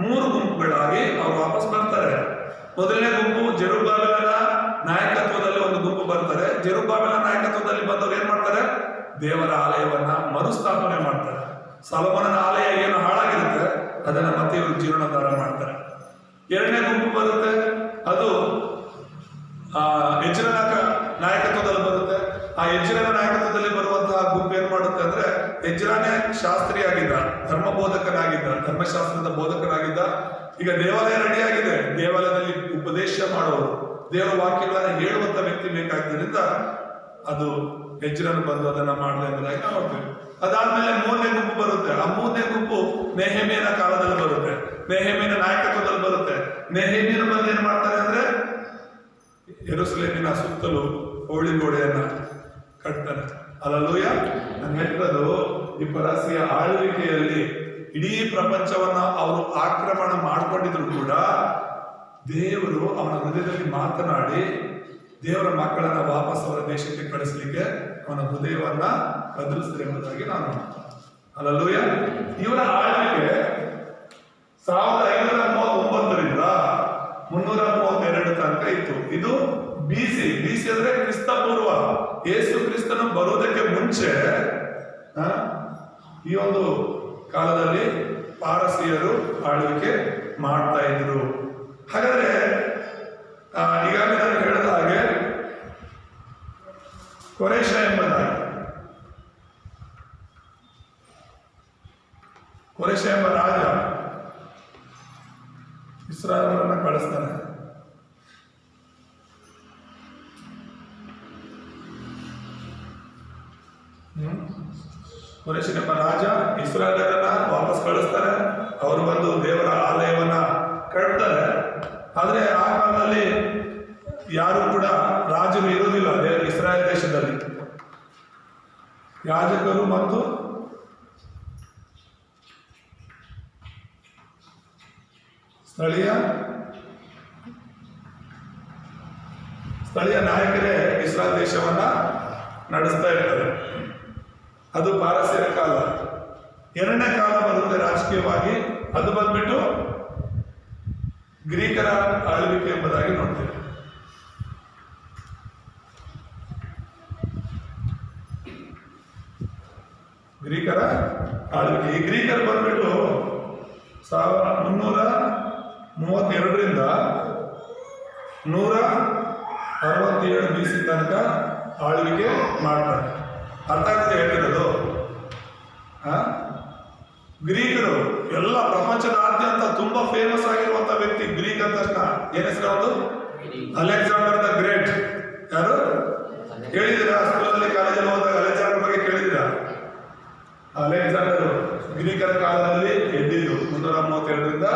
3 ಗುಂಪುಗಳಾಗಿ ಅವ್ರು ವಾಪಸ್ ಬರ್ತಾರೆ. ಮೊದಲನೇ ಗುಂಪು ಜೆರುಬ್ಬಾಬೆಲನ ನಾಯಕತ್ವದಲ್ಲಿ ಒಂದು ಗುಂಪು ಬರ್ತಾರೆ. ಜೆರುಬ್ಬಾಬೆಲನ ನಾಯಕತ್ವದಲ್ಲಿ ಬಂದವರು ಏನ್ ಮಾಡ್ತಾರೆ? ದೇವರ ಆಲಯವನ್ನ ಮರುಸ್ಥಾಪನೆ ಮಾಡ್ತಾರೆ. ಸೊಲೊಮೋನನ ಆಲಯ ಏನು ಹಾಳಾಗಿರುತ್ತೆ ಅದನ್ನ ಮತ್ತೆ ಇವರು ಜೀರ್ಣೋದ್ಧಾರ ಮಾಡ್ತಾರೆ. 2ನೇ ಗುಂಪು ಬರುತ್ತೆ, ಅದು ಎಜ್ರನ ನಾಯಕತ್ವದಲ್ಲಿ ಬರುತ್ತೆ. ಆ ಎಜ್ರನ ನಾಯಕತ್ವದಲ್ಲಿ ಬರುವಂತಹ ಗುಂಪು ಏನ್ ಮಾಡುತ್ತೆ ಅಂದ್ರೆ, ಎಜ್ರನೇ ಶಾಸ್ತ್ರಿಯಾಗಿದ್ದ, ಧರ್ಮಶಾಸ್ತ್ರದ ಬೋಧಕನಾಗಿದ್ದ. ಈಗ ದೇವಾಲಯ ರೆಡಿ ಆಗಿದೆ, ದೇವಾಲಯದಲ್ಲಿ ಉಪದೇಶ ಮಾಡೋರು, ದೇವರ ವಾಕ್ಯಗಳನ್ನ ಹೇಳುವಂತ ವ್ಯಕ್ತಿ ಬೇಕಾದ್ದರಿಂದ ಅದು ಎಜ್ರನು ಬಂದು ಅದನ್ನ ಮಾಡಲಿ ಎಂಬುದಾಗಿ ನಾವು ನೋಡ್ತೀವಿ. ಅದಾದ್ಮೇಲೆ 3ನೇ ಗುಂಪು ಬರುತ್ತೆ. ಆ 3ನೇ ಗುಂಪು ನೆಹೆಮೀಯನ ಕಾಲದಲ್ಲಿ ಬರುತ್ತೆ, ನೆಹೆಮೀಯನ ನಾಯಕತ್ವದಲ್ಲಿ ಬರುತ್ತೆ. ನೆಹೆಮೀಯನು ಬಂದು ಏನ್ ಮಾಡ್ತಾರೆ ಅಂದ್ರೆ, ಯೆರೂಸಲೇಮಿನ ಸುತ್ತಲೂ ಹೋಳಿ ಗೋಡೆಯನ್ನ ಕಟ್ತಾನೆ. ಅಲ್ಲೂಯ. ನಾನು ಹೇಳ್ತದ್ದು, ಈ ಪಾರಸಿಯ ಆಳ್ವಿಕೆಯಲ್ಲಿ ಇಡೀ ಪ್ರಪಂಚವನ್ನ ಅವರು ಆಕ್ರಮಣ ಮಾಡ್ಕೊಂಡಿದ್ರು ಕೂಡ ದೇವರು ಅವನ ಹೃದಯದಲ್ಲಿ ಮಾತನಾಡಿ ದೇವರ ಮಕ್ಕಳನ್ನ ವಾಪಸ್ ಅವರ ದೇಶಕ್ಕೆ ಕಳಿಸ್ಲಿಕ್ಕೆ ಅವನ ಹೃದಯವನ್ನ ಕದಲಿಸಿದೆ ಎಂಬುದಾಗಿ ನಾನು. ಅಲ್ಲೂಯ. ಇವರ ಆಳ್ವಿಕೆ 1539ರಿಂದ 332 ತನಕ ಇತ್ತು. ಇದು ಬಿಸಿ ಅಂದ್ರೆ ಕ್ರಿಸ್ತ ಪೂರ್ವ, ಯೇಸು ಕ್ರಿಸ್ತನು ಬರೋದಕ್ಕೆ ಮುಂಚೆ ಈ ಒಂದು ಕಾಲದಲ್ಲಿ ಪಾರಸಿಯರು ಆಳ್ವಿಕೆ ಮಾಡ್ತಾ ಇದ್ರು. ಹಾಗಾದ್ರೆ ಈಗಾಗಲೇ ನಾನು ಹೇಳಿದ ಹಾಗೆ ಕೊರೇಶ ಎಂಬ ರಾಜ ಇಸ್ರಾಯೇಲರನ್ನ ಕಳಿಸ್ತಾನೆ. ಕೊರೇಶನೆಂಬ ರಾಜ ಇಸ್ರಾಯೇಲರನ್ನ ವಾಪಸ್ ಕಳಿಸ್ತಾರೆ. ಅವರು ಬಂದು ದೇವರ ಆಲಯವನ್ನ ಕಟ್ತಾರೆ. ಆದ್ರೆ ಆ ಕಾಲದಲ್ಲಿ ಯಾರು ಕೂಡ ರಾಜರು ಇರುವುದಿಲ್ಲ ಇಸ್ರಾಯೇಲ್ ದೇಶದಲ್ಲಿ. ಯಾಜಕರು ಮತ್ತು ಸ್ಥಳೀಯ ನಾಯಕರೇ ಇಸ್ರಾಯೇಲ್ ದೇಶವನ್ನ ನಡೆಸ್ತಾ ಇರ್ತಾರೆ. ಅದು ಪಾರಸಿಯರ ಕಾಲ. 2ನೇ ಕಾಲ ಬರುತ್ತೆ ರಾಜಕೀಯವಾಗಿ, ಅದು ಬಂದ್ಬಿಟ್ಟು ಗ್ರೀಕರ ಆಳ್ವಿಕೆ ಎಂಬುದಾಗಿ ನೋಡ್ತೇವೆ. ಗ್ರೀಕರ ಆಳ್ವಿಕೆ. ಈ ಗ್ರೀಕರು ಬಂದ್ಬಿಟ್ಟು 332ರಿಂದ 167 BC ತನಕ ಆಳ್ವಿಕೆ ಮಾಡ್ತಾರೆ. ಅರ್ಥ ಆಗ್ತದೆ ಹೇಳ್ತಿರೋದು? ಗ್ರೀಕರು ಎಲ್ಲ ಪ್ರಪಂಚದಾದ್ಯಂತ ತುಂಬಾ ಫೇಮಸ್ ಆಗಿರುವಂತ ವ್ಯಕ್ತಿ. ಗ್ರೀಕ್ ಅಂತ ತಕ್ಷಣ ಏನ್ ಹೆಸರು? ಒಂದು ಅಲೆಕ್ಸಾಂಡರ್ ದ ಗ್ರೇಟ್. ಯಾರು ಕೇಳಿದಿರಾ? ಸ್ಕೂಲಲ್ಲಿ ಕಾಲೇಜಲ್ಲಿ ಹೋದಾಗ ಅಲೆಕ್ಸಾಂಡರ್ ಬಗ್ಗೆ ಕೇಳಿದಿರಾ? ಅಲೆಕ್ಸಾಂಡರ್ ಗ್ರೀಕರ ಕಾಲದಲ್ಲಿ ಎದ್ದಿದ್ದು 332ರಿಂದ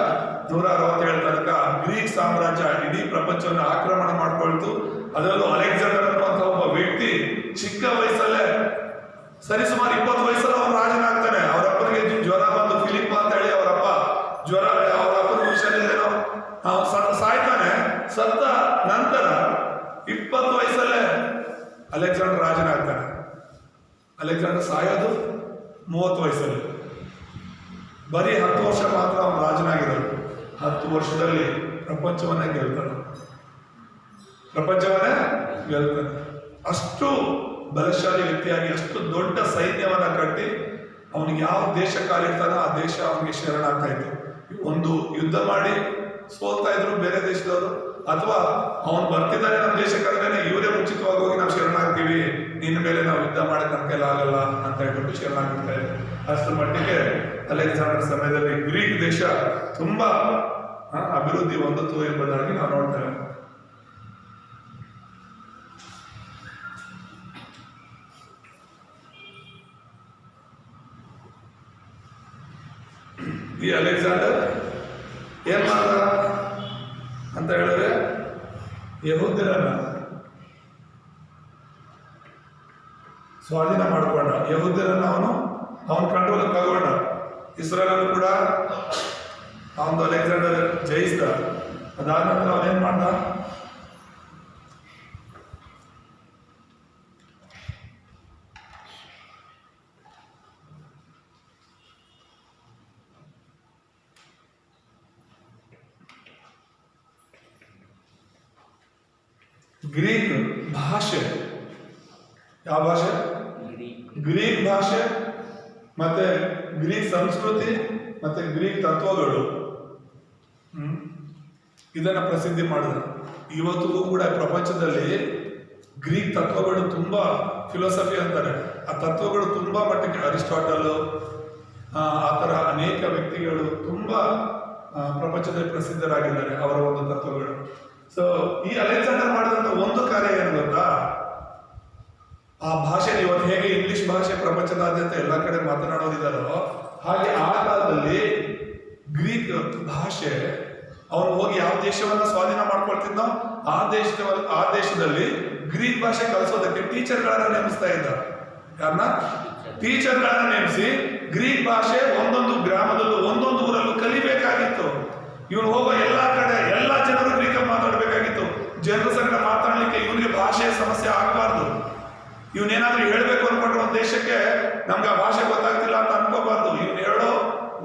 167 ತನಕ ಗ್ರೀಕ್ ಸಾಮ್ರಾಜ್ಯ ಇಡೀ ಪ್ರಪಂಚವನ್ನು ಆಕ್ರಮಣ ಮಾಡ್ಕೊಳ್ತು. ಅದರಲ್ಲೂ ಅಲೆಕ್ಸಾಂಡರ್ ಅನ್ನುವಂಥ ಒಬ್ಬ ವ್ಯಕ್ತಿ ಚಿಕ್ಕ ವಯಸ್ಸಲ್ಲೇ, ಸರಿಸುಮಾರು 20 ವಯಸ್ಸಲ್ಲಿ ಅವನು ರಾಜನಾಗ್ತಾನೆ. ಅವರಪ್ಪನಿಗೆ ಜ್ವರ ಬಂದು, ಫಿಲಿಪ್ ಅಂತ ಹೇಳಿ ಅವರಪ್ಪ ಜ್ವರ, ಅವರಪ್ಪನ ಹುಷಾರಿಲ್ಲೇನೋ ಸಾಯ್ತಾನೆ. ಸತ್ತ ನಂತರ 20 ವಯಸ್ಸಲ್ಲೇ ಅಲೆಕ್ಸಾಂಡರ್ ರಾಜನಾಗ್ತಾನೆ. ಅಲೆಕ್ಸಾಂಡರ್ ಸಾಯೋದು 30 ವಯಸ್ಸಲ್ಲಿ. ಬರೀ 10 ವರ್ಷ ಮಾತ್ರ ಅವನು ರಾಜನಾಗಿರೋದು. 10 ವರ್ಷದಲ್ಲಿ ಪ್ರಪಂಚವನ್ನೇ ಗೆಲ್ತಾನೆ. ಪ್ರಪಂಚವನ್ನೇ ಗೆಲ್ತಾನೆ. ಅಷ್ಟು ಬಲಶಾಲಿ ವ್ಯಕ್ತಿಯಾಗಿ ಅಷ್ಟು ದೊಡ್ಡ ಸೈನ್ಯವನ್ನ ಕಟ್ಟಿ ಅವನಿಗೆ ಯಾವ ದೇಶ ಕಾಲಿರ್ತಾನೋ ಆ ದೇಶ ಅವನಿಗೆ ಶರಣಾಗ್ತಾ ಇತ್ತು. ಒಂದು ಯುದ್ಧ ಮಾಡಿ ಸೋಲ್ತಾ ಇದ್ರು ಬೇರೆ ದೇಶದವರು, ಅಥವಾ ಅವನು ಬರ್ತಿದ್ದಾರೆ ನಮ್ಮ ದೇಶಕ್ಕಾದ್ರೆ ಇವರೇ ಮುಂಚಿತವಾಗಿ ಹೋಗಿ ನಾವು ಶರಣಾಗ್ತೀವಿ, ನಿನ್ನ ಮೇಲೆ ನಾವು ಯುದ್ಧ ಮಾಡಿ ನಮ್ಮ ಕೈಲಿ ಆಗಲ್ಲ ಅಂತ ಹೇಳ್ಬಿಟ್ಟು ಶರಣಾಗ್ತಾ ಇದ್ರು. ಅಷ್ಟರ ಮಟ್ಟಿಗೆ ಅಲೆಕ್ಸಾಂಡರ್ ಸಮಯದಲ್ಲಿ ಗ್ರೀಕ್ ದೇಶ ತುಂಬಾ ಅಭಿವೃದ್ಧಿ ಹೊಂದಿತು ಎಂಬುದಾಗಿ ನಾವು ನೋಡ್ತೇವೆ. ಈ ಅಲೆಕ್ಸಾಂಡರ್ ಏನ್ ಮಾಡ್ದ ಅಂತ ಹೇಳಿದ್ರೆ ಯಹೂದ್ಯರನ್ನ ಸ್ವಾಧೀನ ಮಾಡಿಕೊಂಡ, ಯಹೂದ್ಯರನ್ನ ಅವನ ಕಂಟ್ರೋಲ್ ತಗೊಂಡ. ಇಸ್ರೇಲನ್ನು ಕೂಡ ಅವನು ಅಲೆಕ್ಸಾಂಡರ್ ಜಯಿಸಿದ. ಅದಾದ ನಂತರ ಅವನೇನ್ ಮಾಡ್ದ, ಗ್ರೀಕ್ ಭಾಷೆ, ಯಾವ ಭಾಷೆ? ಗ್ರೀಕ್ ಭಾಷೆ ಮತ್ತೆ ಗ್ರೀಕ್ ಸಂಸ್ಕೃತಿ ಮತ್ತೆ ಗ್ರೀಕ್ ತತ್ವಗಳು ಇದನ್ನ ಪ್ರಸಿದ್ಧಿ ಮಾಡಿದ. ಇವತ್ತಿಗೂ ಕೂಡ ಪ್ರಪಂಚದಲ್ಲಿ ಗ್ರೀಕ್ ತತ್ವಗಳು ತುಂಬಾ ಫಿಲಾಸಫಿ ಅಂತಾರೆ. ಆ ತತ್ವಗಳು ತುಂಬಾ ಮಟ್ಟಿಗೆ ಅರಿಸ್ಟಾಟಲ್ ಆ ತರ ಅನೇಕ ವ್ಯಕ್ತಿಗಳು ತುಂಬಾ ಪ್ರಪಂಚದಲ್ಲಿ ಪ್ರಸಿದ್ಧರಾಗಿದ್ದಾರೆ ಅವರ ಒಂದು ತತ್ವಗಳು. ಸೊ ಈ ಅಲೆಕ್ಸಾಂಡರ್ ಮಾಡಿದಂತ ಒಂದು ಕಾರ್ಯ ಏನು ಗೊತ್ತಾ, ಆ ಭಾಷೆ ಇವತ್ತು ಹೇಗೆ ಇಂಗ್ಲಿಷ್ ಭಾಷೆ ಪ್ರಪಂಚದಾದ್ಯಂತ ಎಲ್ಲ ಕಡೆ ಮಾತನಾಡೋದಿದ್ದಾರೋ ಹಾಗೆ ಆ ಕಾಲದಲ್ಲಿ ಗ್ರೀಕ್ ಭಾಷೆ ಅವನು ಹೋಗಿ ಯಾವ ದೇಶವನ್ನ ಸ್ವಾಧೀನ ಮಾಡ್ಕೊಳ್ತಿದ್ನೋ ಆ ದೇಶದಲ್ಲಿ ಗ್ರೀಕ್ ಭಾಷೆ ಕಲಿಸೋದಕ್ಕೆ ಟೀಚರ್ಗಳನ್ನ ನೇಮಿಸ್ತಾ ಇದ್ದ. ಯಾರನ್ನ? ಟೀಚರ್ಗಳನ್ನ ನೇಮಿಸಿ ಗ್ರೀಕ್ ಭಾಷೆ ಒಂದೊಂದು ಗ್ರಾಮದಲ್ಲೂ ಒಂದೊಂದು ಊರಲ್ಲೂ ಕಲಿಬೇಕಾಗಿತ್ತು. ಇವನು ಹೋಗೋ ಎಲ್ಲಾ ಕಡೆ ಎಲ್ಲಾ ಜನರು ಗ್ರೀಕಲ್ಲಿ ಮಾತಾಡಬೇಕಾಗಿತ್ತು. ಜನರ ಸಂಘ ಮಾತಾಡ್ಲಿಕ್ಕೆ ಇವನಿಗೆ ಭಾಷೆಯ ಸಮಸ್ಯೆ ಆಗಬಾರ್ದು. ಇವನೇನಾದ್ರೂ ಹೇಳ್ಬೇಕು ಅನ್ಕೊಂಡ್ರೆ ಒಂದು ದೇಶಕ್ಕೆ ನಮ್ಗೆ ಆ ಭಾಷೆ ಗೊತ್ತಾಗ್ತಿಲ್ಲ ಅಂತ ಅನ್ಕೋಬಾರ್ದು. ಇವನು ಹೇಳೋ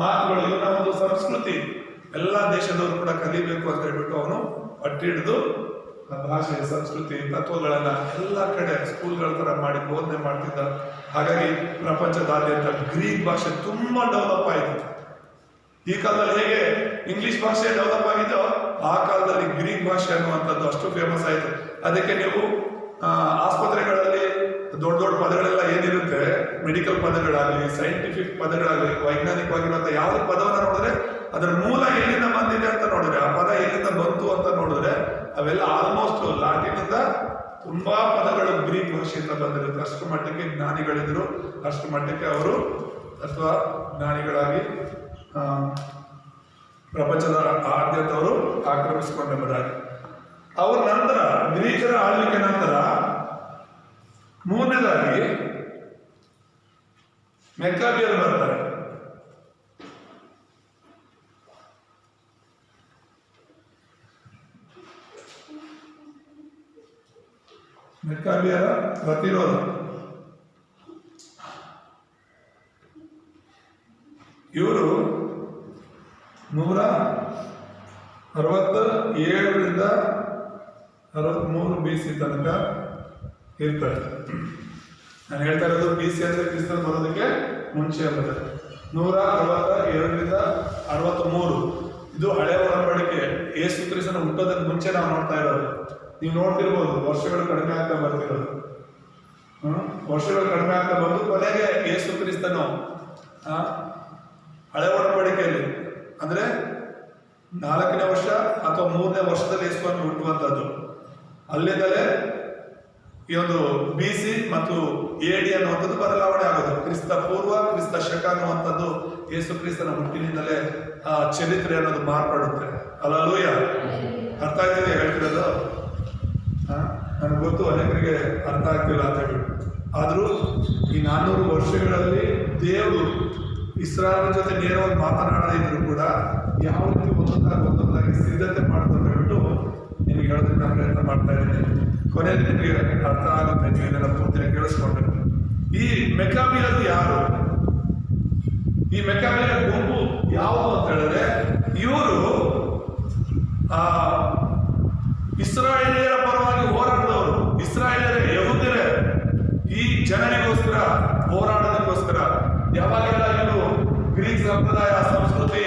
ಮಾತುಗಳು, ಇವನ ಒಂದು ಸಂಸ್ಕೃತಿ ಎಲ್ಲಾ ದೇಶದವರು ಕೂಡ ಕಲಿಬೇಕು ಅಂತ ಹೇಳ್ಬಿಟ್ಟು ಅವನು ಪಟ್ಟಿ ಹಿಡಿದು ಭಾಷೆ, ಸಂಸ್ಕೃತಿ, ತತ್ವಗಳನ್ನ ಎಲ್ಲಾ ಕಡೆ ಸ್ಕೂಲ್ಗಳ ತರ ಮಾಡಿ ಬೋಧನೆ ಮಾಡ್ತಿದ್ದ. ಹಾಗಾಗಿ ಪ್ರಪಂಚದಾದ್ಯಂತ ಗ್ರೀಕ್ ಭಾಷೆ ತುಂಬಾ ಡೆವಲಪ್ ಆಯಿತು. ಈ ಕಾಲದಲ್ಲಿ ಹೇಗೆ ಇಂಗ್ಲಿಷ್ ಭಾಷೆ ಡೆವಲಪ್ ಆಗಿದ್ದೋ ಆ ಕಾಲದಲ್ಲಿ ಗ್ರೀಕ್ ಭಾಷೆ ಅನ್ನುವಂಥದ್ದು ಅಷ್ಟು ಫೇಮಸ್ ಆಯಿತು. ಅದಕ್ಕೆ ನೀವು ಆಸ್ಪತ್ರೆಗಳಲ್ಲಿ ದೊಡ್ಡ ದೊಡ್ಡ ಪದಗಳೆಲ್ಲ ಏನಿರುತ್ತೆ, ಮೆಡಿಕಲ್ ಪದಗಳಾಗಲಿ, ಸೈಂಟಿಫಿಕ್ ಪದಗಳಾಗಲಿ, ವೈಜ್ಞಾನಿಕವಾಗಿರುವಂತ ಯಾವ ಪದವನ್ನ ನೋಡಿದ್ರೆ ಅದರ ಮೂಲ ಎಲ್ಲಿಂದ ಬಂದಿದೆ ಅಂತ ನೋಡಿದ್ರೆ, ಆ ಪದ ಎಲ್ಲಿಂದ ಬಂತು ಅಂತ ನೋಡಿದ್ರೆ ಅವೆಲ್ಲ ಆಲ್ಮೋಸ್ಟ್ ಲ್ಯಾಟಿನಿಂದ ತುಂಬಾ ಪದಗಳು ಗ್ರೀಕ್ ಭಾಷೆಯಿಂದ ಬಂದಿರುತ್ತೆ. ಅಷ್ಟು ಮಟ್ಟಿಗೆ ಜ್ಞಾನಿಗಳಿದ್ರು, ಅಷ್ಟು ಮಟ್ಟಿಗೆ ಅವರು ಅಥವಾ ಜ್ಞಾನಿಗಳಾಗಿ ಪ್ರಪಂಚದ ಆದ್ಯಂತ ಅವರು ಆಕ್ರಮಿಸಿಕೊಂಡವರಾಗಿ. ಅವ್ರ ನಂತರ ಗ್ರೀಕರ ಆಳ್ವಿಕೆ ನಂತರ ಮೂರನೇದಾಗಿ ಮೆಕ್ಕಾಬಿಯರು ಬರ್ತಾರೆ. ಮೆಕ್ಕಾಬಿಯರ ಪ್ರತಿರೋಧ. ಇವರು 167ರಿಂದ 63 BC ತನಕ ಇರ್ತಾರೆ. ನಾನು ಹೇಳ್ತಾ ಇರೋದು BC ಅಂದ್ರೆ ಕ್ರಿಸ್ತನ ಬರೋದಕ್ಕೆ ಮುಂಚೆ ಬರುತ್ತೆ. 162ರಿಂದ 63 ಇದು ಹಳೆ ಒಡಂಬಡಿಕೆ. ಯೇಸು ಕ್ರಿಸ್ತನ ಹುಟ್ಟೋದಕ್ಕೆ ಮುಂಚೆ ನಾವು ನೋಡ್ತಾ ಇರೋದು. ನೀವು ನೋಡ್ತಿರ್ಬೋದು, ವರ್ಷಗಳು ಕಡಿಮೆ ಆಗ್ತಾ ಬರ್ತಿರೋದು. ವರ್ಷಗಳು ಕಡಿಮೆ ಆಗ್ತಾ ಬಂದು ಕೊನೆಗೆ ಯೇಸು ಕ್ರಿಸ್ತನು ಹಳೆ ಒಡಂಬಡಿಕೆಯಲ್ಲಿ ಅಂದ್ರೆ 4ನೇ ವರ್ಷ ಅಥವಾ 3ನೇ ವರ್ಷದಲ್ಲಿ ಯೇಸುವನ್ನು ಹುಟ್ಟುವಂಥದ್ದು. ಅಲ್ಲಿಂದಲೇ ಈ ಒಂದು BC ಮತ್ತು AD ಅನ್ನುವಂಥದ್ದು ಬದಲಾವಣೆ ಆಗೋದು. ಕ್ರಿಸ್ತ ಪೂರ್ವ, ಕ್ರಿಸ್ತ ಶಕ ಅನ್ನುವಂಥದ್ದು ಯೇಸು ಕ್ರಿಸ್ತನ ಹುಟ್ಟಿನಿಂದಲೇ ಆ ಚರಿತ್ರೆ ಅನ್ನೋದು ಮಾರ್ಪಡುತ್ತೆ. ಅಲ್ಲೂಯ, ಅರ್ಥ ಆಗ್ತಿದೆ ಹೇಳ್ತಿರೋದು? ನನಗೆ ಗೊತ್ತು ಅನೇಕರಿಗೆ ಅರ್ಥ ಆಗ್ತಿಲ್ಲ ಅಂತ ಹೇಳ್ಬಿಟ್ಟು. ಆದ್ರೂ ಈ 400 ವರ್ಷಗಳಲ್ಲಿ ದೇವರು ಇಸ್ರಾಯೇಲ್ ಜೊತೆ ನೇರವಾಗಿ ಮಾತನಾಡದಿದ್ರು ಕೂಡ ಯಾವ ರೀತಿ ಒಂದೊಂದಾಗಿ ಸಿದ್ಧತೆ ಮಾಡ್ತಾರೆ ಹೇಳ್ಬಿಟ್ಟು ನಿಮಗೆ ಹೇಳೋದಕ್ಕೆ ನಾನು ಪ್ರಯತ್ನ ಮಾಡ್ತಾ ಇದ್ದೀನಿ. ಕೊನೆಯಲ್ಲಿ ನಿಮಗೆ ಅರ್ಥ ಆಗುತ್ತೆ, ನೀವು ಇದನ್ನ ಪೂರ್ತಿಯಾಗಿ ಕೇಳಿಸ್ಕೊಂಡ್ರೆ. ಈ ಮೆಕ್ಕಾಬಿಯರು ಯಾರು? ಈ ಮೆಕ್ಕಾಬಿಯರ ಗುಂಪು ಯಾವುದು ಅಂತ ಹೇಳಿದ್ರೆ, ಇವರು ಇಸ್ರಾಯೇಲಿಯರ ಪರವಾಗಿ ಇಸ್ರಾಯೇಲರೇ, ಯಹೂದ್ಯರೇ ಈ ಜನರಿಗೋಸ್ಕರ ಹೋರಾಡೋದಕ್ಕೋಸ್ಕರ ಯಾವಾಗೆಲ್ಲ ಇವರು ಗ್ರೀಕ್ ಸಂಪ್ರದಾಯ ಸಂಸ್ಕೃತಿ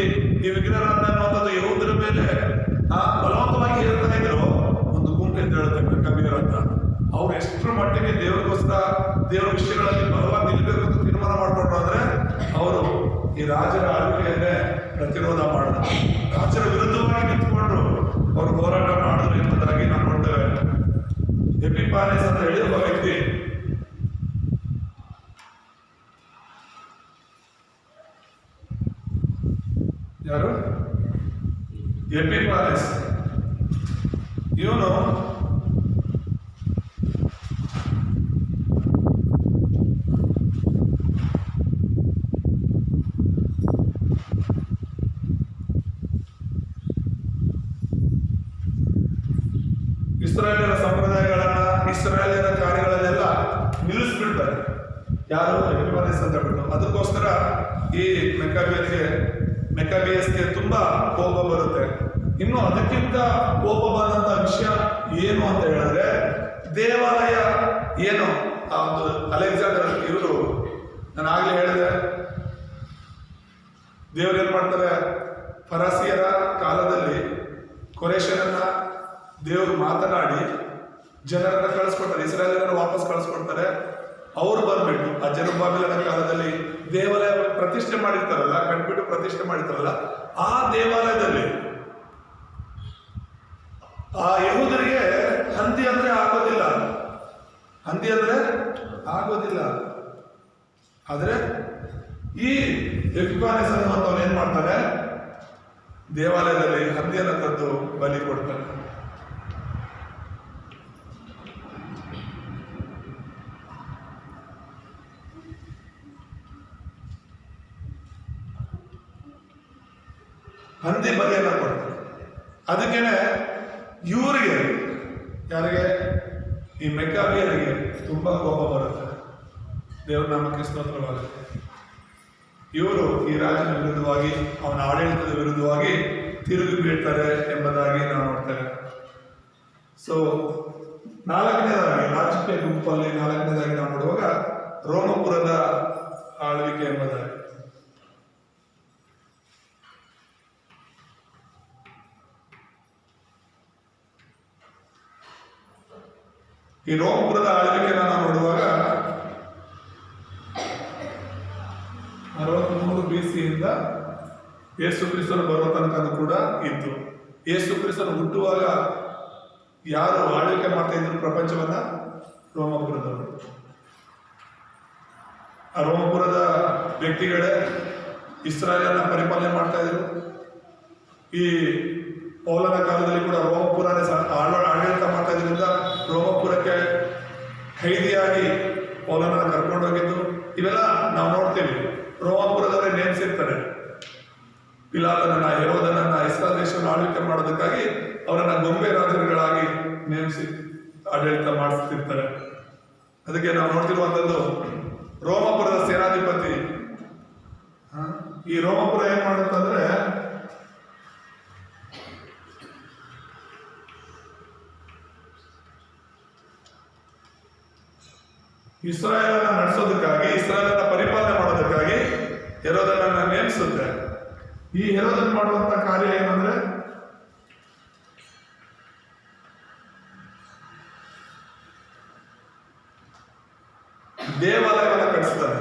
ಈ ವಿಗ್ರಹಾರಾಧನೆ ಅನ್ನುವಂಥದ್ದು ಯಹೂದ್ಯರ ಮೇಲೆ ಬಲವಂತವಾಗಿ ಹೇಳ್ತಾ ಇದ್ರು, ಒಂದು ಗುಂಪು ಅಂತ ಹೇಳುತ್ತೆ ಕಬೀರ್ ಅಂತ. ಅವ್ರು ಎಷ್ಟರ ಮಟ್ಟಿಗೆ ದೇವರಿಗೋಸ್ಕರ ದೇವರ ವಿಷಯಗಳಲ್ಲಿ ಬಲವಾಗಿ ನಿಲ್ಬೇಕು ಅಂತ ತೀರ್ಮಾನ ಮಾಡ್ಕೊಂಡ್ರು ಅಂದ್ರೆ ಅವರು ಈ ರಾಜರ ಆಳ್ವಿಕೆಯನ್ನೇ ಪ್ರತಿರೋಧ ಮಾಡಿದ್ರು, ರಾಜರ ವಿರುದ್ಧವಾಗಿ ನಿಂತ್ಕೊಂಡ್ರು, ಅವರು ಹೋರಾಟ ಮಾಡಿದ್ರು ಎಂಬುದಾಗಿ ನಾವು ನೋಡ್ತೇವೆ. ಎಪಿಫಾನೆಸ್ ಅಂತ ಹೇಳಿ ಒಬ್ಬ ವ್ಯಕ್ತಿ, ಯಾರು? ಎಪಿಫಾನೆಸ್. ಇವನು ಇಸ್ರಾಯೇಲರ ಸಂಪ್ರದಾಯಗಳನ್ನ, ಇಸ್ರಾಯೇಲರ ಕಾರ್ಯಗಳನ್ನೆಲ್ಲ ನಿಲ್ಲಿಸ್ಬಿಡ್ತಾರೆ. ಯಾರು? ಎಪಿಫಾನೆಸ್ ಅಂತ ಹೇಳ್ಬಿಟ್ಟು. ಅದಕ್ಕೋಸ್ಕರ ಈ ಮೆಕಾಬಿಯಸ್ಗೆ ತುಂಬಾ ಕೋಪ ಬರುತ್ತೆ. ಇನ್ನು ಅದಕ್ಕಿಂತ ಕೋಪ ಬಂದಂತ ವಿಷಯ ಏನು ಅಂತ ಹೇಳಿದ್ರೆ, ದೇವಾಲಯ ಏನು ಅಲೆಕ್ಸಾಂಡರ್ ಇವರು, ನಾನು ಆಗ್ಲೇ ಹೇಳಿದೆ, ದೇವರು ಏನ್ ಮಾಡ್ತಾರೆ, ಫರಾಸಿಯರ ಕಾಲದಲ್ಲಿ ಕೊರೇಶನನ್ನ ದೇವರು ಮಾತನಾಡಿ ಜನರನ್ನ ಕಳಿಸ್ಕೊಡ್ತಾರೆ, ಇಸ್ರಾಯೇಲರನ್ನ ವಾಪಸ್ ಕಳಿಸ್ಕೊಡ್ತಾರೆ. ಅವ್ರು ಬಂದ್ಬಿಟ್ಟು ಆ ಜೆರುಬ್ಬಾಬೆಲನ ಕಾಲದಲ್ಲಿ ದೇವಾಲಯ ಪ್ರತಿಷ್ಠೆ ಮಾಡಿರ್ತಾರಲ್ಲ, ಕಟ್ಬಿಟ್ಟು ಪ್ರತಿಷ್ಠೆ ಮಾಡಿರ್ತಾರಲ್ಲ, ಆ ದೇವಾಲಯದಲ್ಲಿ ಆ ಯಹೂದರಿಗೆ ಹಂದಿ ಅಂದ್ರೆ ಆಗೋದಿಲ್ಲ, ಹಂದಿ ಅಂದ್ರೆ ಆಗೋದಿಲ್ಲ. ಆದ್ರೆ ಈ ಎಪಿಫಾನೆಸ್ ಅನ್ನುವಂಥವ್ನು ಏನ್ ಮಾಡ್ತಾನೆ, ದೇವಾಲಯದಲ್ಲಿ ಹಂದಿಯನ್ನು ತಂದು ಬಲಿ ಕೊಡ್ತಾನೆ. ಹಂದಿ ಬಲಿಯನ್ನ ಕೊಡ್ತಾರೆ. ಅದಕ್ಕೇನೆ ಇವರಿಗೆ, ಯಾರಿಗೆ? ಈ ಮೆಕ್ಕಾಬಿಯರಿಗೆ ತುಂಬಾ ಕೋಪ ಬರುತ್ತೆ. ದೇವ್ರ ನಾಮಕ್ಕೆ ಸ್ತೋತ್ರವಾಗುತ್ತೆ. ಇವರು ಈ ರಾಜನ ವಿರುದ್ಧವಾಗಿ, ಅವನ ಆಡಳಿತದ ವಿರುದ್ಧವಾಗಿ ತಿರುಗಿ ಬೀಳ್ತಾರೆ ಎಂಬುದಾಗಿ ನಾವು ನೋಡ್ತೇವೆ. ಸೊ ನಾಲ್ಕನೇದಾಗಿ ರಾಜಕೀಯ ಗುಂಪಲ್ಲಿ ನಾಲ್ಕನೇದಾಗಿ ನಾವು ನೋಡುವಾಗ ರೋಮಪುರದ ಆಳ್ವಿಕೆ ಎಂಬುದಾಗಿ. ಈ ರೋಮಪುರದ ಆಳ್ವಿಕೆನ ನಾವು ನೋಡುವಾಗ 63 BC ಇಂದ ಯೇಸು ಕ್ರಿಸ್ತನು ಬರುವ ತನಕ ಕೂಡ ಇತ್ತು. ಯೇಸು ಕ್ರಿಸ್ತನು ಹುಟ್ಟುವಾಗ ಯಾರು ಆಳ್ವಿಕೆ ಮಾಡ್ತಾ ಇದ್ರು ಪ್ರಪಂಚವನ್ನ? ರೋಮಪುರದವರು. ಆ ರೋಮಪುರದ ವ್ಯಕ್ತಿಗಳೇ ಇಸ್ರಾಯೇಲನ್ನ ಪರಿಪಾಲನೆ ಮಾಡ್ತಾ ಇದ್ರು. ಈ ಪೌಲನ ಕಾಲದಲ್ಲಿ ಕೂಡ ರೋಮಪುರನೇ ಆಡಳಿತ ಮಾಡ್ತಾ ಇದ್ರಿಂದ ರೋಮಪುರಕ್ಕೆ ಖೈದಿಯಾಗಿ ಪೌಲನನ್ನ ಕರ್ಕೊಂಡು ಹೋಗಿದ್ದು ಇವೆಲ್ಲ ನಾವು ನೋಡ್ತೀವಿ. ರೋಮಪುರದವರೇ ನೇಮಿಸಿರ್ತಾರೆ ಪಿಲಾತನನ್ನ, ಹೆರೋದನನ್ನ ಇಸ್ರಾಯೇಲ್ ದೇಶವನ್ನು ಆಳ್ವಿಕೆ ಮಾಡೋದಕ್ಕಾಗಿ ಅವರನ್ನ ಗೊಂಬೆ ರಾಜರುಗಳಾಗಿ ನೇಮಿಸಿ ಆಡಳಿತ ಮಾಡಿಸ್ತಿರ್ತಾರೆ. ಅದಕ್ಕೆ ನಾವು ನೋಡ್ತಿರುವಂಥದ್ದು ರೋಮಪುರದ ಸೇನಾಧಿಪತಿ. ಈ ರೋಮಪುರ ಏನ್ ಮಾಡುತ್ತಂದ್ರೆ, ಇಸ್ರಾಯೇಲನ್ನ ನಡೆಸೋದಕ್ಕಾಗಿ, ಇಸ್ರಾಯೇಲನ್ನ ಪರಿಪಾಲನೆ ಮಾಡೋದಕ್ಕಾಗಿ ಹೆರೋದನನ್ನ ನೇಮಿಸುತ್ತೆ. ಈ ಹೆರೋದನ್ ಮಾಡುವಂತ ಕಾರ್ಯ ಏನಂದ್ರೆ, ದೇವಾಲಯವನ್ನು ಕಟ್ಟಿಸ್ತಾರೆ.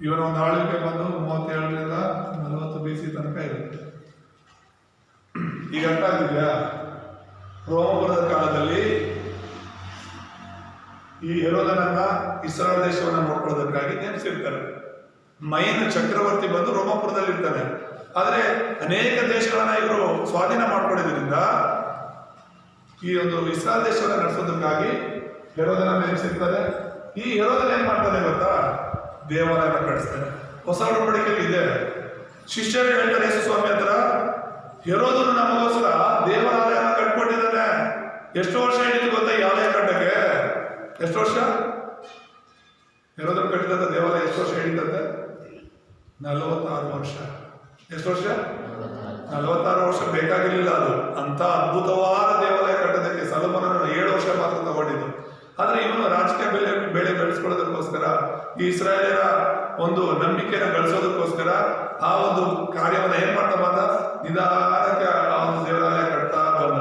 ಇವನ ಒಂದು ಆಳ್ವಿಕೆ ಬಂದು 37ರಿಂದ 40 BC ತನಕ ಇರುತ್ತೆ. ಈಗ ಅರ್ಥ ಆಗ್ತಿದ್ಯಾ? ರೋಮಪುರದ ಕಾಲದಲ್ಲಿ ಈ ಹೆರೋದನನ್ನ ಇಸ್ರಾಯೇಲ್ ದೇಶವನ್ನ ನೋಡ್ಕೊಳ್ಳೋದಕ್ಕಾಗಿ ನೇಮಿಸಿರ್ತಾರೆ. ಮೈನ್ ಚಕ್ರವರ್ತಿ ಬಂದು ರೋಮಪುರದಲ್ಲಿ ಇರ್ತಾನೆ. ಆದ್ರೆ ಅನೇಕ ದೇಶಗಳನ್ನ ಇವರು ಸ್ವಾಧೀನ ಮಾಡ್ಕೊಂಡಿದ್ರಿಂದ ಈ ಒಂದು ಇಸ್ರಾಯೇಲ್ ದೇಶವನ್ನ ನಡೆಸೋದಕ್ಕಾಗಿ ಹೆರೋದನ ನೇಮಿಸಿರ್ತಾರೆ. ಈ ಹೆರೋದನ ಏನ್ ಮಾಡ್ತಾನೆ ಗೊತ್ತಾ? ದೇವಾಲಯನ ಕಟ್ಟಿಸ್ತಾನೆ. ಹೊಸ ಒಡಂಬಡಿಕೆಯಲ್ಲಿ ಇದೆ. ಶಿಷ್ಯರು ಹೇಳ್ತಾರೆ ಯೇಸು ಸ್ವಾಮಿ ಹತ್ರ, ಹೆರೋದನು ನಮಗೋಸ್ಕರ ದೇವಾಲಯನ ಕಟ್ಕೊಂಡಿದ್ದಾನೆ. ಎಷ್ಟು ವರ್ಷ ಹಿಡಿತು ಗೊತ್ತಾ ಈ ಆಲಯ ಕಟ್ಟಕ್ಕೆ? ಎಷ್ಟು ವರ್ಷ? ಹೆರೋದನ ಕಟ್ಟಿದಂತ ದೇವಾಲಯ ಎಷ್ಟು ವರ್ಷ ಹಿಡಿತಂತೆ? 46 ವರ್ಷ. ಎಷ್ಟು ವರ್ಷ? 46 ವರ್ಷ ಬೇಕಾಗಿರಲಿಲ್ಲ. ಅದು ಅಂತ ಅದ್ಭುತವಾದ ದೇವಾಲಯ ಕಟ್ಟೋದಕ್ಕೆ ಸೊಲೊಮೋನನ 7 ವರ್ಷ ಮಾತ್ರ ತಗೊಂಡಿದ್ದು. ಆದ್ರೆ ಇವನು ರಾಜಕೀಯ ಬೆಳೆ ಬೆಳೆಸ್ಕೊಳ್ಳೋದಕ್ಕೋಸ್ಕರ, ಈ ಇಸ್ರಾಯೇಲರ ಒಂದು ನಂಬಿಕೆಯನ್ನು ಗಳಿಸೋದಕ್ಕೋಸ್ಕರ ಆ ಒಂದು ಕಾರ್ಯವನ್ನು ಏನ್ ಮಾಡ್ತಾ ಬಂದ? ನಿಧಾನಕ್ಕೆ ಆ ಒಂದು ದೇವಾಲಯ ಕಟ್ತಾ ಬಂದ.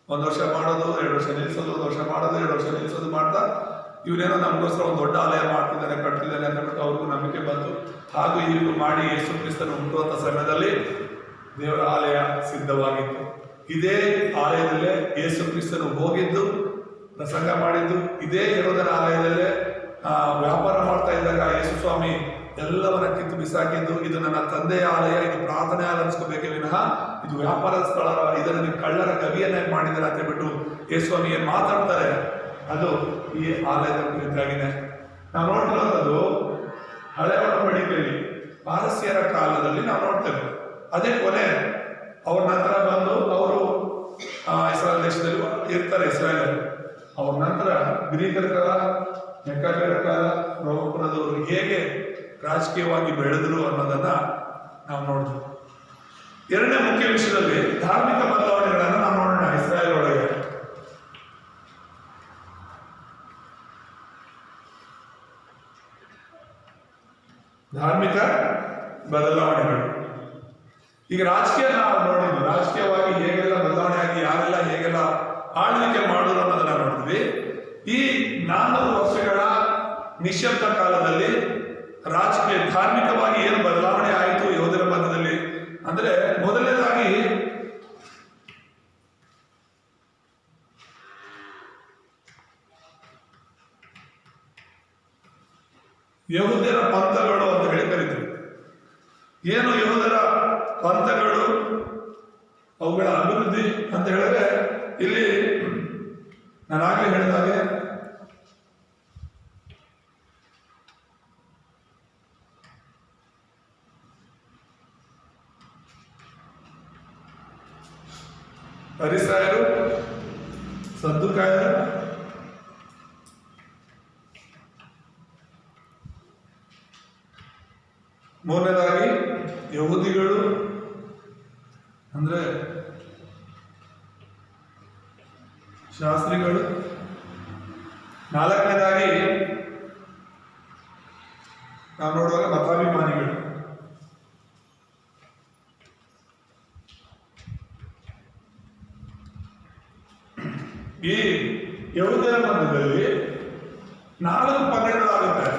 1 ವರ್ಷ ಮಾಡೋದು, 2 ವರ್ಷ ನಿಲ್ಲಿಸೋದು, 1 ವರ್ಷ ಮಾಡೋದು, 2 ವರ್ಷ ನಿಲ್ಲಿಸೋದು ಮಾಡ್ತಾ ಇವನೇನೋ ನಮಗೋಸ್ಕರ ಒಂದು ದೊಡ್ಡ ಆಲಯ ಮಾಡ್ತಿದ್ದಾನೆ, ಕಟ್ತಿದ್ದಾನೆ ಅಂತ ಬಿಟ್ಟು ಅವ್ರಿಗೂ ನಂಬಿಕೆ ಬಂತು. ಹಾಗೂ ಹೀಗೂ ಮಾಡಿ ಯೇಸು ಕ್ರಿಸ್ತನ ಹುಟ್ಟುವಂತ ಸಮಯದಲ್ಲಿ ದೇವರ ಆಲಯ ಸಿದ್ಧವಾಗಿತ್ತು. ಇದೇ ಆಲಯದಲ್ಲೇ ಯೇಸು ಕ್ರಿಸ್ತನು ಹೋಗಿದ್ದು, ಪ್ರಸಂಗ ಮಾಡಿದ್ದು. ಇದೇ ಹೆರೋದನ ಆಲಯದಲ್ಲೇ ವ್ಯಾಪಾರ ಮಾಡ್ತಾ ಇದ್ದಾಗ ಯೇಸು ಸ್ವಾಮಿ ಎಲ್ಲವನ್ನ ಕಿತ್ತು ಬಿಸಾಕಿದ್ದು, ಇದು ನನ್ನ ತಂದೆಯ ಆಲಯ, ಇದು ಪ್ರಾರ್ಥನೆ ಆಲಯ ಅನ್ಸ್ಕೋಬೇಕೇ ವಿನಃ ಇದು ವ್ಯಾಪಾರದ ಸ್ಥಳ, ಇದನ್ನು ಕಳ್ಳರ ಗವಿಯನ್ನೇ ಮಾಡಿದ್ದಾರೆ ಅಂತ ಹೇಳ್ಬಿಟ್ಟು ಯೇಸು ಸ್ವಾಮಿ ಏನ್ ಮಾತಾಡ್ತಾರೆ ಅದು ಈ ಆಲಯದ ಕುರಿತಾಗಿದೆ. ನಾವು ನೋಡ್ತಿರೋದು ಹಳೆ ಒಡಂಬಡಿಕೆಯಲ್ಲಿ ಪಾರಸ್ಯರ ಕಾಲದಲ್ಲಿ ನಾವು ನೋಡ್ತೇವೆ. ಅದೇ ಕೊನೆ ಅವ್ರ ನಂತರ ಬಂದು ಅವರು ಇಸ್ರಾಯೇಲ್ ದೇಶದಲ್ಲಿ ಇರ್ತಾರೆ. ಇಸ್ರಾಯೇಲ್ ಅವ್ರ ನಂತರ ಗ್ರೀಕರ ಕಾಲ, ಮೆಕ್ಕಾಟರ ಕಾಲ, ರೋಮಪುರದವರು ಹೇಗೆ ರಾಜಕೀಯವಾಗಿ ಬೆಳೆದ್ರು ಅನ್ನೋದನ್ನ ನಾವು ನೋಡ್ತೀವಿ. ಎರಡನೇ ಮುಖ್ಯ ವಿಷಯದಲ್ಲಿ ಧಾರ್ಮಿಕ ಬದಲಾವಣೆಗಳನ್ನು ನಾವು ನೋಡೋಣ. ಇಸ್ರಾಯೇಲ್ ಒಳಗೆ ಧಾರ್ಮಿಕ ಬದಲಾವಣೆಗಳು. ಈಗ ರಾಜಕೀಯ ನಾವು ನೋಡಿದ್ವಿ, ರಾಜಕೀಯವಾಗಿ ಹೇಗೆಲ್ಲ ಬದಲಾವಣೆ ಆಗಿ ಯಾರೆಲ್ಲ ಹೇಗೆಲ್ಲ ಆಳ್ವಿಕೆ ಮಾಡೋದು ಅನ್ನೋದನ್ನ ನೋಡಿದ್ವಿ. ಈ 400 ವರ್ಷಗಳ ನಿಶ್ಶಬ್ದ ಕಾಲದಲ್ಲಿ ರಾಜಕೀಯ ಧಾರ್ಮಿಕವಾಗಿ ಏನು ಬದಲಾವಣೆ ಆಯಿತು ಯಹೂದ್ಯರ ಮಧ್ಯದಲ್ಲಿ ಅಂದ್ರೆ, ಮೊದಲನೇದಾಗಿ ಯಹೂದ್ಯರ ಪಂಥಗಳು ಅಂತ ಹೇಳಿ ಕರೀತೀವಿ. ಏನು ಯಹೂದ್ಯರ ಪಂಥಗಳು, ಅವುಗಳ ಅಭಿವೃದ್ಧಿ ಅಂತ ಹೇಳಿದ್ರೆ, ಇಲ್ಲಿ ನಾನಾಗಲೇ ಹೇಳಿದಾಗೆ ಫರಿಸಾಯರು, ಸದ್ದುಕಾಯರು, ಮೂರನೇದಾಗಿ ಯಹೂದಿಗಳು ಅಂದ್ರೆ ಶಾಸ್ತ್ರಿಗಳು, ನಾಲ್ಕನೇದಾಗಿ ನಾವು ನೋಡುವಾಗ ಮತಾಭಿಮಾನಿಗಳು. ಈ ಯಹೂದ್ಯರ ಮಧ್ಯದಲ್ಲಿ 4 ಪಂಗಡಗಳಾಗುತ್ತೆ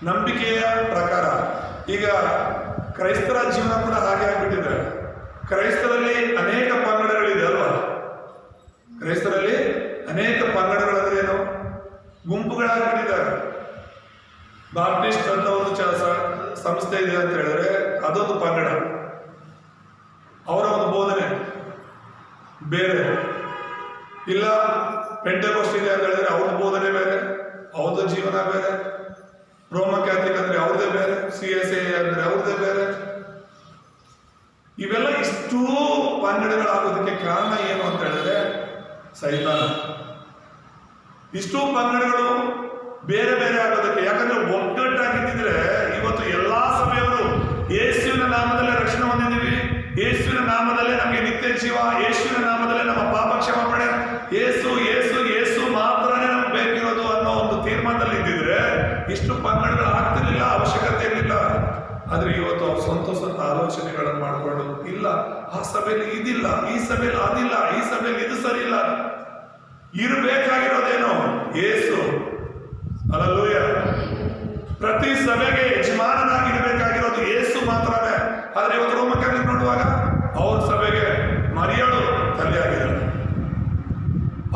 ನಂಬಿಕೆಯ ಪ್ರಕಾರ. ಈಗ ಕ್ರೈಸ್ತರ ಜೀವನ ಕೂಡ ಹಾಗೆ ಆಗ್ಬಿಟ್ಟಿದೆ. ಕ್ರೈಸ್ತರಲ್ಲಿ ಅನೇಕ ಪಂಗಡಗಳಿದೆ ಅಲ್ವಾ? ಕ್ರೈಸ್ತರಲ್ಲಿ ಅನೇಕ ಪಂಗಡಗಳಂದ್ರೆ ಏನು? ಗುಂಪುಗಳಾಗ್ಬಿಟ್ಟಿದ್ದಾರೆ. ಬಾಪ್ಟಿಸ್ಟ್ ಅಂತ ಒಂದು ಸಂಸ್ಥೆ ಇದೆ ಅಂತ ಹೇಳಿದ್ರೆ ಅದೊಂದು ಪಂಗಡ, ಅವರ ಒಂದು ಬೋಧನೆ ಬೇರೆ. ಇಲ್ಲ ಪೆಂಟೆಕೋಸ್ಟ್ ಇದೆ ಅಂತ ಹೇಳಿದ್ರೆ ಅವ್ರದ್ದು ಬೋಧನೆ ಬೇರೆ, ಅವ್ರದ್ದು ಜೀವನ ಬೇರೆ. ರೋಮ ಕ್ಯಾಥಲಿಕ್ ಅಂದ್ರೆ ಅವ್ರದೇ ಬೇರೆ, CSA ಅಂದ್ರೆ ಅವ್ರದೇ ಬೇರೆ. ಇವೆಲ್ಲ ಇಷ್ಟೂ ಪಂಗಡಗಳಾಗೋದಕ್ಕೆ ಕಾರಣ ಏನು ಅಂತ ಹೇಳಿದ್ರೆ ಸೈತಾನ. ಇಷ್ಟೂ ಪಂಗಡಗಳು ಬೇರೆ ಬೇರೆ ಆಗೋದಕ್ಕೆ, ಯಾಕಂದ್ರೆ ಒಗ್ಗಟ್ಟಾಗಿದ್ದಿದ್ರೆ ಇವತ್ತು ಎಲ್ಲಾ ಸಭೆಯವರು ಯೇಸುವಿನ ನಾಮದಲ್ಲೇ ರಕ್ಷಣೆ ಹೊಂದಿದ್ದೀವಿ, ಯೇಸುವಿನ ನಾಮದಲ್ಲೇ ನಮಗೆ ನಿತ್ಯ ಜೀವ, ಯೇಸುವಿನ ನಾಮದಲ್ಲೇ ನಮ್ಮ ಪಾಪ ಕ್ಷಮಾಪಣೆ, ಯೇಸು ಯೇಸು ಯೇಸು ಮಾತ್ರನೇ ನಮ್ಗೆ ಬೇಕಿರೋದು ಅನ್ನೋ ಒಂದು ತೀರ್ಮಾನದಲ್ಲಿ ಇದ್ದಿದ್ರೆ ಇಷ್ಟು ಪಂಗಡಗಳು ಆಗ್ತಿರ್ಲಿಲ್ಲ, ಅವಶ್ಯಕತೆ ಇರಲಿಲ್ಲ. ಆದ್ರೆ ಇವತ್ತು ಅವ್ರು ಸ್ವಂತ ಆಲೋಚನೆಗಳನ್ನು ಮಾಡಿಕೊಂಡು, ಇಲ್ಲ ಆ ಸಭೆಯಲ್ಲಿ ಇದಿಲ್ಲ, ಈ ಸಭೆಯಲ್ಲಿ ಅದಿಲ್ಲ, ಈ ಸಭೆಯಲ್ಲಿ ಇದು ಸರಿ ಇಲ್ಲ. ಇರಬೇಕಾಗಿರೋದೇನು? ಯೇಸು. ಹಲ್ಲೆಲೂಯಾ. ಪ್ರತಿ ಸಭೆಗೆ ಯಜಮಾನನಾಗಿರ್ಬೇಕಾಗಿರೋದು ಯೇಸು ಮಾತ್ರನೇ. ಆದ್ರೆ ಇವತ್ತು ರೋಮ ಕ್ಯಾಥಲಿಕ್ ನೋಡುವಾಗ ಅವ್ರ ಸಭೆಗೆ ಮರಿಯಳು ತಲೆಯಾಗಿದ್ದಾರೆ.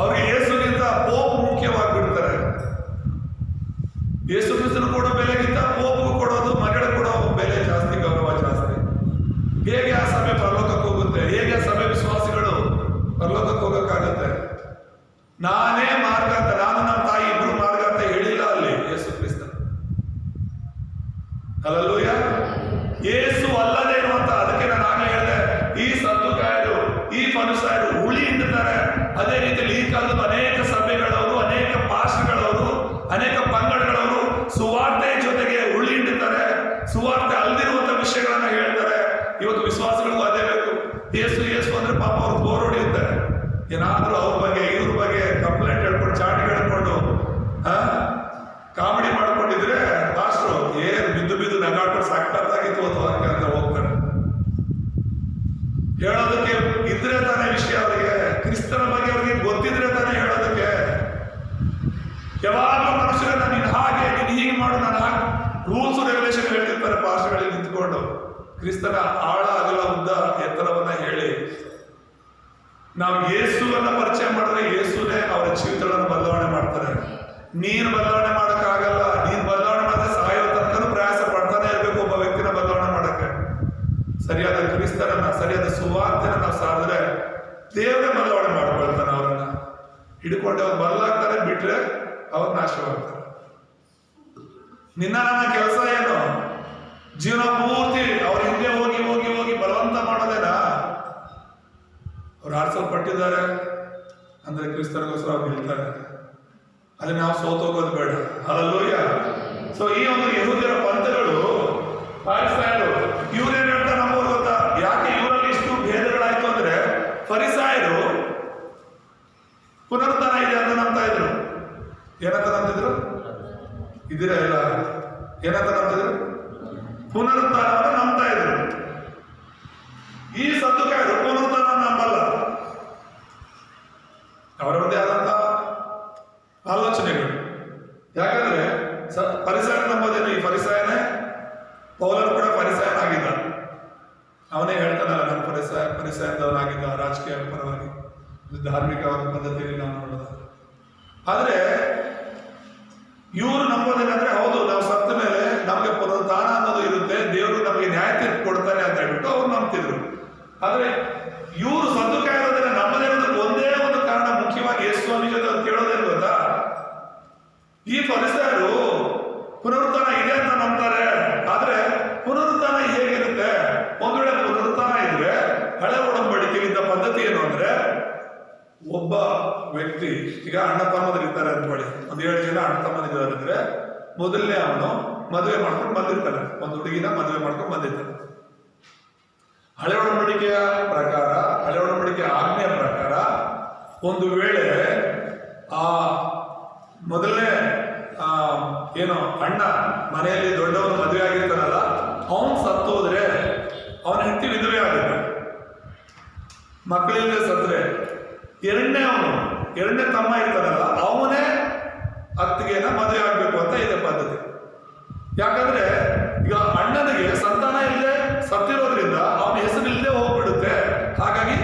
ಅವ್ರಿಗೆ ಯೇಸುಗಿಂತ ಪೋಪ್ ಮುಖ್ಯವಾಗಿಬಿಡ್ತಾರೆ. ಯೇಸು ಕ್ರಿಸ್ತನು ಕೊಡೋ ಬೆಲೆಗಿಂತ ಪೋಪ್ಗೂ ಕೊಡೋದು, ಮರಿಯಳು ಕೊಡೋ ಬೆಲೆ ಜಾಸ್ತಿ, ಗೌರವ ಜಾಸ್ತಿ. ಹೇಗೆ ಆ ಸಭೆ ಪರಲೋಕಕ್ಕೆ ಹೋಗುತ್ತೆ? ಹೇಗೆ ಆ ಸಭೆ ವಿಶ್ವಾಸಿಗಳು ಪರಲೋಕಕ್ಕೆ ಹೋಗಕ್ಕಾಗತ್ತೆ? ನಾನೇ ಮಾರ್ಗ ಅಂತ, ನಾನು ನಮ್ಮ ತಾಯಿ ಇಬ್ರು ಮಾರ್ಗ ಅಂತ ಹೇಳಿಲ್ಲ ಅಲ್ಲಿ ಯೇಸು ಕ್ರಿಸ್ತ. ಹಲ್ಲೆಲೂಯಾ. ಯೇಸು ಅಲ್ಲದೆ ಇರುವಂತ, ಅದಕ್ಕೆ ನಾನು ಆಗ್ಲೇ ಹೇಳಿದೆ, ಈ ಸದ್ದುಕಾಯರು, ಈ ಫರಿಸಾಯರು ಹುಳಿ ಹಿಂಡುತ್ತಾರೆ. ಅದೇ ರೀತಿಯಲ್ಲಿ ಈ ಕಾಲದ ಅನೇಕ ಸಭೆಗಳವರು, ಅನೇಕ ಪಾಸ್ಟರ್ಗಳವರು, ಅನೇಕ ಪಂಗಡಗಳವರು ಯಾವಾಗಲೂ ಮನುಷ್ಯರನ್ನ ನೀನು ಹಾಗೆ, ನೀನು ಹೀಗೆ ಮಾಡು, ನಾನು ಹಾಗೆ ರೂಲ್ಸ್ ರೆಗ್ಯುಲೇಷನ್ ಹೇಳ್ತಿರ್ತಾರೆ ಪಾಸ್ಟರ್ಗಳಲ್ಲಿ ನಿಂತ್ಕೊಂಡು. ಕ್ರಿಸ್ತನ ಆಳ ಅಗಲ ಉದ್ದ ಎತ್ತರವನ್ನ ಹೇಳಿ ನಾವು ಯೇಸುವನ್ನ ಪರಿಚಯ ಮಾಡಿದ್ರೆ ಯೇಸುನೇ ಅವರ ಜೀವಿತಗಳನ್ನು ಬದಲಾವಣೆ ಮಾಡ್ತಾರೆ. ನೀನು ಬದಲಾವಣೆ ಮಾಡೋಕ್ಕಾಗಲ್ಲ. ನೀನು ಬದಲಾವಣೆ ಮಾಡಿದ್ರೆ ಸಾಯೋ ತನಕ ಪ್ರಯಾಸ ಪಡ್ತಾನೆ ಇರಬೇಕು ಒಬ್ಬ ವ್ಯಕ್ತಿನ ಬದಲಾವಣೆ ಮಾಡಕ್ಕೆ. ಸರಿಯಾದ ಕ್ರಿಸ್ತರನ್ನ, ಸರಿಯಾದ ಸುವಾರ್ತೆನ ನಾವು ಸಾರಿದ್ರೆ ದೇವರೇ ಬದಲಾವಣೆ ಮಾಡ್ಕೊಳ್ತಾನೆ. ಅವರನ್ನ ಹಿಡ್ಕೊಂಡು ಅವ್ರು ಬದಲಾಗ್ತಾರೆ, ಬಿಟ್ರೆ ಅವ್ರು ನಾಶವಾಗ್ತಾರೆ. ನಿನ್ನ ನನ್ನ ಕೆಲಸ ಏನು? ಜೀವನ ಪೂರ್ತಿ ಅವ್ರ ಹಿಂದೆ ಹೋಗಿ ಹೋಗಿ ಹೋಗಿ ಬಲವಂತ ಮಾಡೋದೇನಾ? ಅವ್ರು ಆರಿಸಲ್ಪಟ್ಟಿದ್ದಾರೆ ಅಂದ್ರೆ ಕ್ರಿಸ್ತರಿಗೋಸ್ಕರ ಅವ್ರು ನಿಲ್ತಾರೆ. ಅಲ್ಲಿ ನಾವು ಸೋತೋಗೋದು ಬೇಡ. ಹಲ್ಲೆಲೂಯಾ. ಸೊ ಈ ಒಂದು ಯೆಹೂದ್ಯರ ಪಂಥಗಳು, ಫರಿಸಾಯರು, ಇವ್ರೇನ್ ಹೇಳ್ತಾರೆ ನಮ್ಮವ್ರು ಗೊತ್ತಾ? ಯಾಕೆ ಇವರಲ್ಲಿ ಇಷ್ಟು ಭೇದಗಳಾಯ್ತು ಅಂದ್ರೆ, ಫರಿಸಾಯರು ಪುನರುತ್ಥಾನ ಇದೆ ಅಂತ ನಂಬ್ತಾ ಇದ್ರು. ಏನಂತ ನಂಬ್ತಿದ್ರು? ಇದಿರ ಇಲ್ಲ, ಏನಂತ ನಂಬ್ತಿದ್ರು? ಪುನರುತ್ಥಾನವನ್ನು ನಂಬ್ತಾ ಇದ್ರು. ಈ ಸದ್ದುಕಾಯರು ಪುನರುತ್ಥಾನ ನಂಬಲ್ಲ. ಅವರವರದೇ ಆದಂತ ಆಲೋಚನೆಗಳು. ಯಾಕಂದ್ರೆ ಫರಿಸಾಯ ನಂಬೋದೇನು? ಈ ಫರಿಸಾಯನೇ, ಪೌಲನು ಕೂಡ ಫರಿಸಾಯನಾಗಿದ್ದ. ಅವನೇ ಹೇಳ್ತಾನಲ್ಲ, ನಾನು ಫರಿಸಾಯದವನಾಗಿದ್ದ, ರಾಜಕೀಯ ಪರವಾಗಿ ಧಾರ್ಮಿಕ ಪದ್ಧತಿಯಲ್ಲಿ ನಾವು ನೋಡೋದು. ಆದ್ರೆ ಇವರು ನಂಬೋದೇನಂದ್ರೆ, ಹೌದು ನಾವು ಸತ್ತ ಮೇಲೆ ನಮಗೆ ಪುನರುತ್ಥಾನ ಅನ್ನೋದು ಇರುತ್ತೆ, ದೇವರು ನಮಗೆ ನ್ಯಾಯ ತೀರ್ಪು ಕೊಡ್ತಾನೆ ಅಂತ ಹೇಳ್ಬಿಟ್ಟು ಅವ್ರು ನಂಬ್ತಿದ್ರು. ಆದ್ರೆ ಇವರು ಸದ್ದುಕಾಯರೋದನ್ನ ನಮ್ಮದೇ ಒಂದೇ ಒಂದು ಕಾರಣ, ಮುಖ್ಯವಾಗಿ ಯೇಸು ಸ್ವಾಮಿ ಜೊತೆ ಅವ್ರು ಕೇಳೋದೇನು ಗೊತ್ತಾ? ಈ ಫರಿಸಾಯರು ಪುನರುತ್ಥಾನ ಇದೆ ಅಂತ ನಂಬ್ತಾರೆ. ಆದ್ರೆ ಪುನರುತ್ಥಾನ ಹೇಗಿರುತ್ತೆ? ಒಂದ್ ವೇಳೆ ಪುನರುತ್ಥಾನ ಇದ್ರೆ ಹಳೆ ಒಡಂಬಡಿಕೆಗಿದ್ದ ಪದ್ಧತಿ ಏನು ಅಂದ್ರೆ, ಒಬ್ಬ ವ್ಯಕ್ತಿ, ಈಗ ಅಣ್ಣ ತಮ್ಮದ್ರು ಇರ್ತಾರೆ ಅಂದ್ಕೊಳ್ಳಿ, ಒಂದ್ 7 ಜನ ಅಣ್ಣ ತಮ್ಮದಿದ್ದಾರೆ ಅಂದ್ರೆ, ಮೊದಲನೇ ಅವನು ಮದುವೆ ಮಾಡ್ಕೊಂಡು ಬಂದಿರ್ತಾನೆ, ಒಂದು ಹುಡುಗಿನ ಮದುವೆ ಮಾಡ್ಕೊಂಡು ಬಂದಿರ್ತಾನೆ. ಹಳೆ ಒಡಂಬಡಿಕೆಯ ಪ್ರಕಾರ, ಹಳೆ ಒಡಂಬಡಿಕೆಯ ಆಜ್ಞೆಯ ಪ್ರಕಾರ, ಒಂದು ವೇಳೆ ಆ ಮೊದಲನೇ ಏನು ಅಣ್ಣ ಮನೆಯಲ್ಲಿ ದೊಡ್ಡವನು ಮದುವೆ ಆಗಿರ್ತಾನಲ್ಲ, ಅವನು ಸತ್ತೋದ್ರೆ ಅವನ ಹೆಂಡತಿ ವಿಧವೆ ಆಗುತ್ತೆ. ಮಕ್ಕಳಿಂದ ಸತ್ರೆ ಎರಡನೇ ತಮ್ಮ ಇರ್ತಾನಲ್ಲ, ಅವನೇ ಅತ್ತಿಗೆನ ಮದುವೆ ಆಗ್ಬೇಕು ಅಂತ ಇದೆ ಪದ್ಧತಿ. ಯಾಕಂದ್ರೆ ಈಗ ಅಣ್ಣನಿಗೆ ಸಂತಾನ ಇಲ್ಲದೆ ಸತ್ತಿರೋದ್ರಿಂದ ಅವನ ಹೆಸರು ಇಲ್ಲದೆ ಹೋಗ್ಬಿಡುತ್ತೆ. ಹಾಗಾಗಿ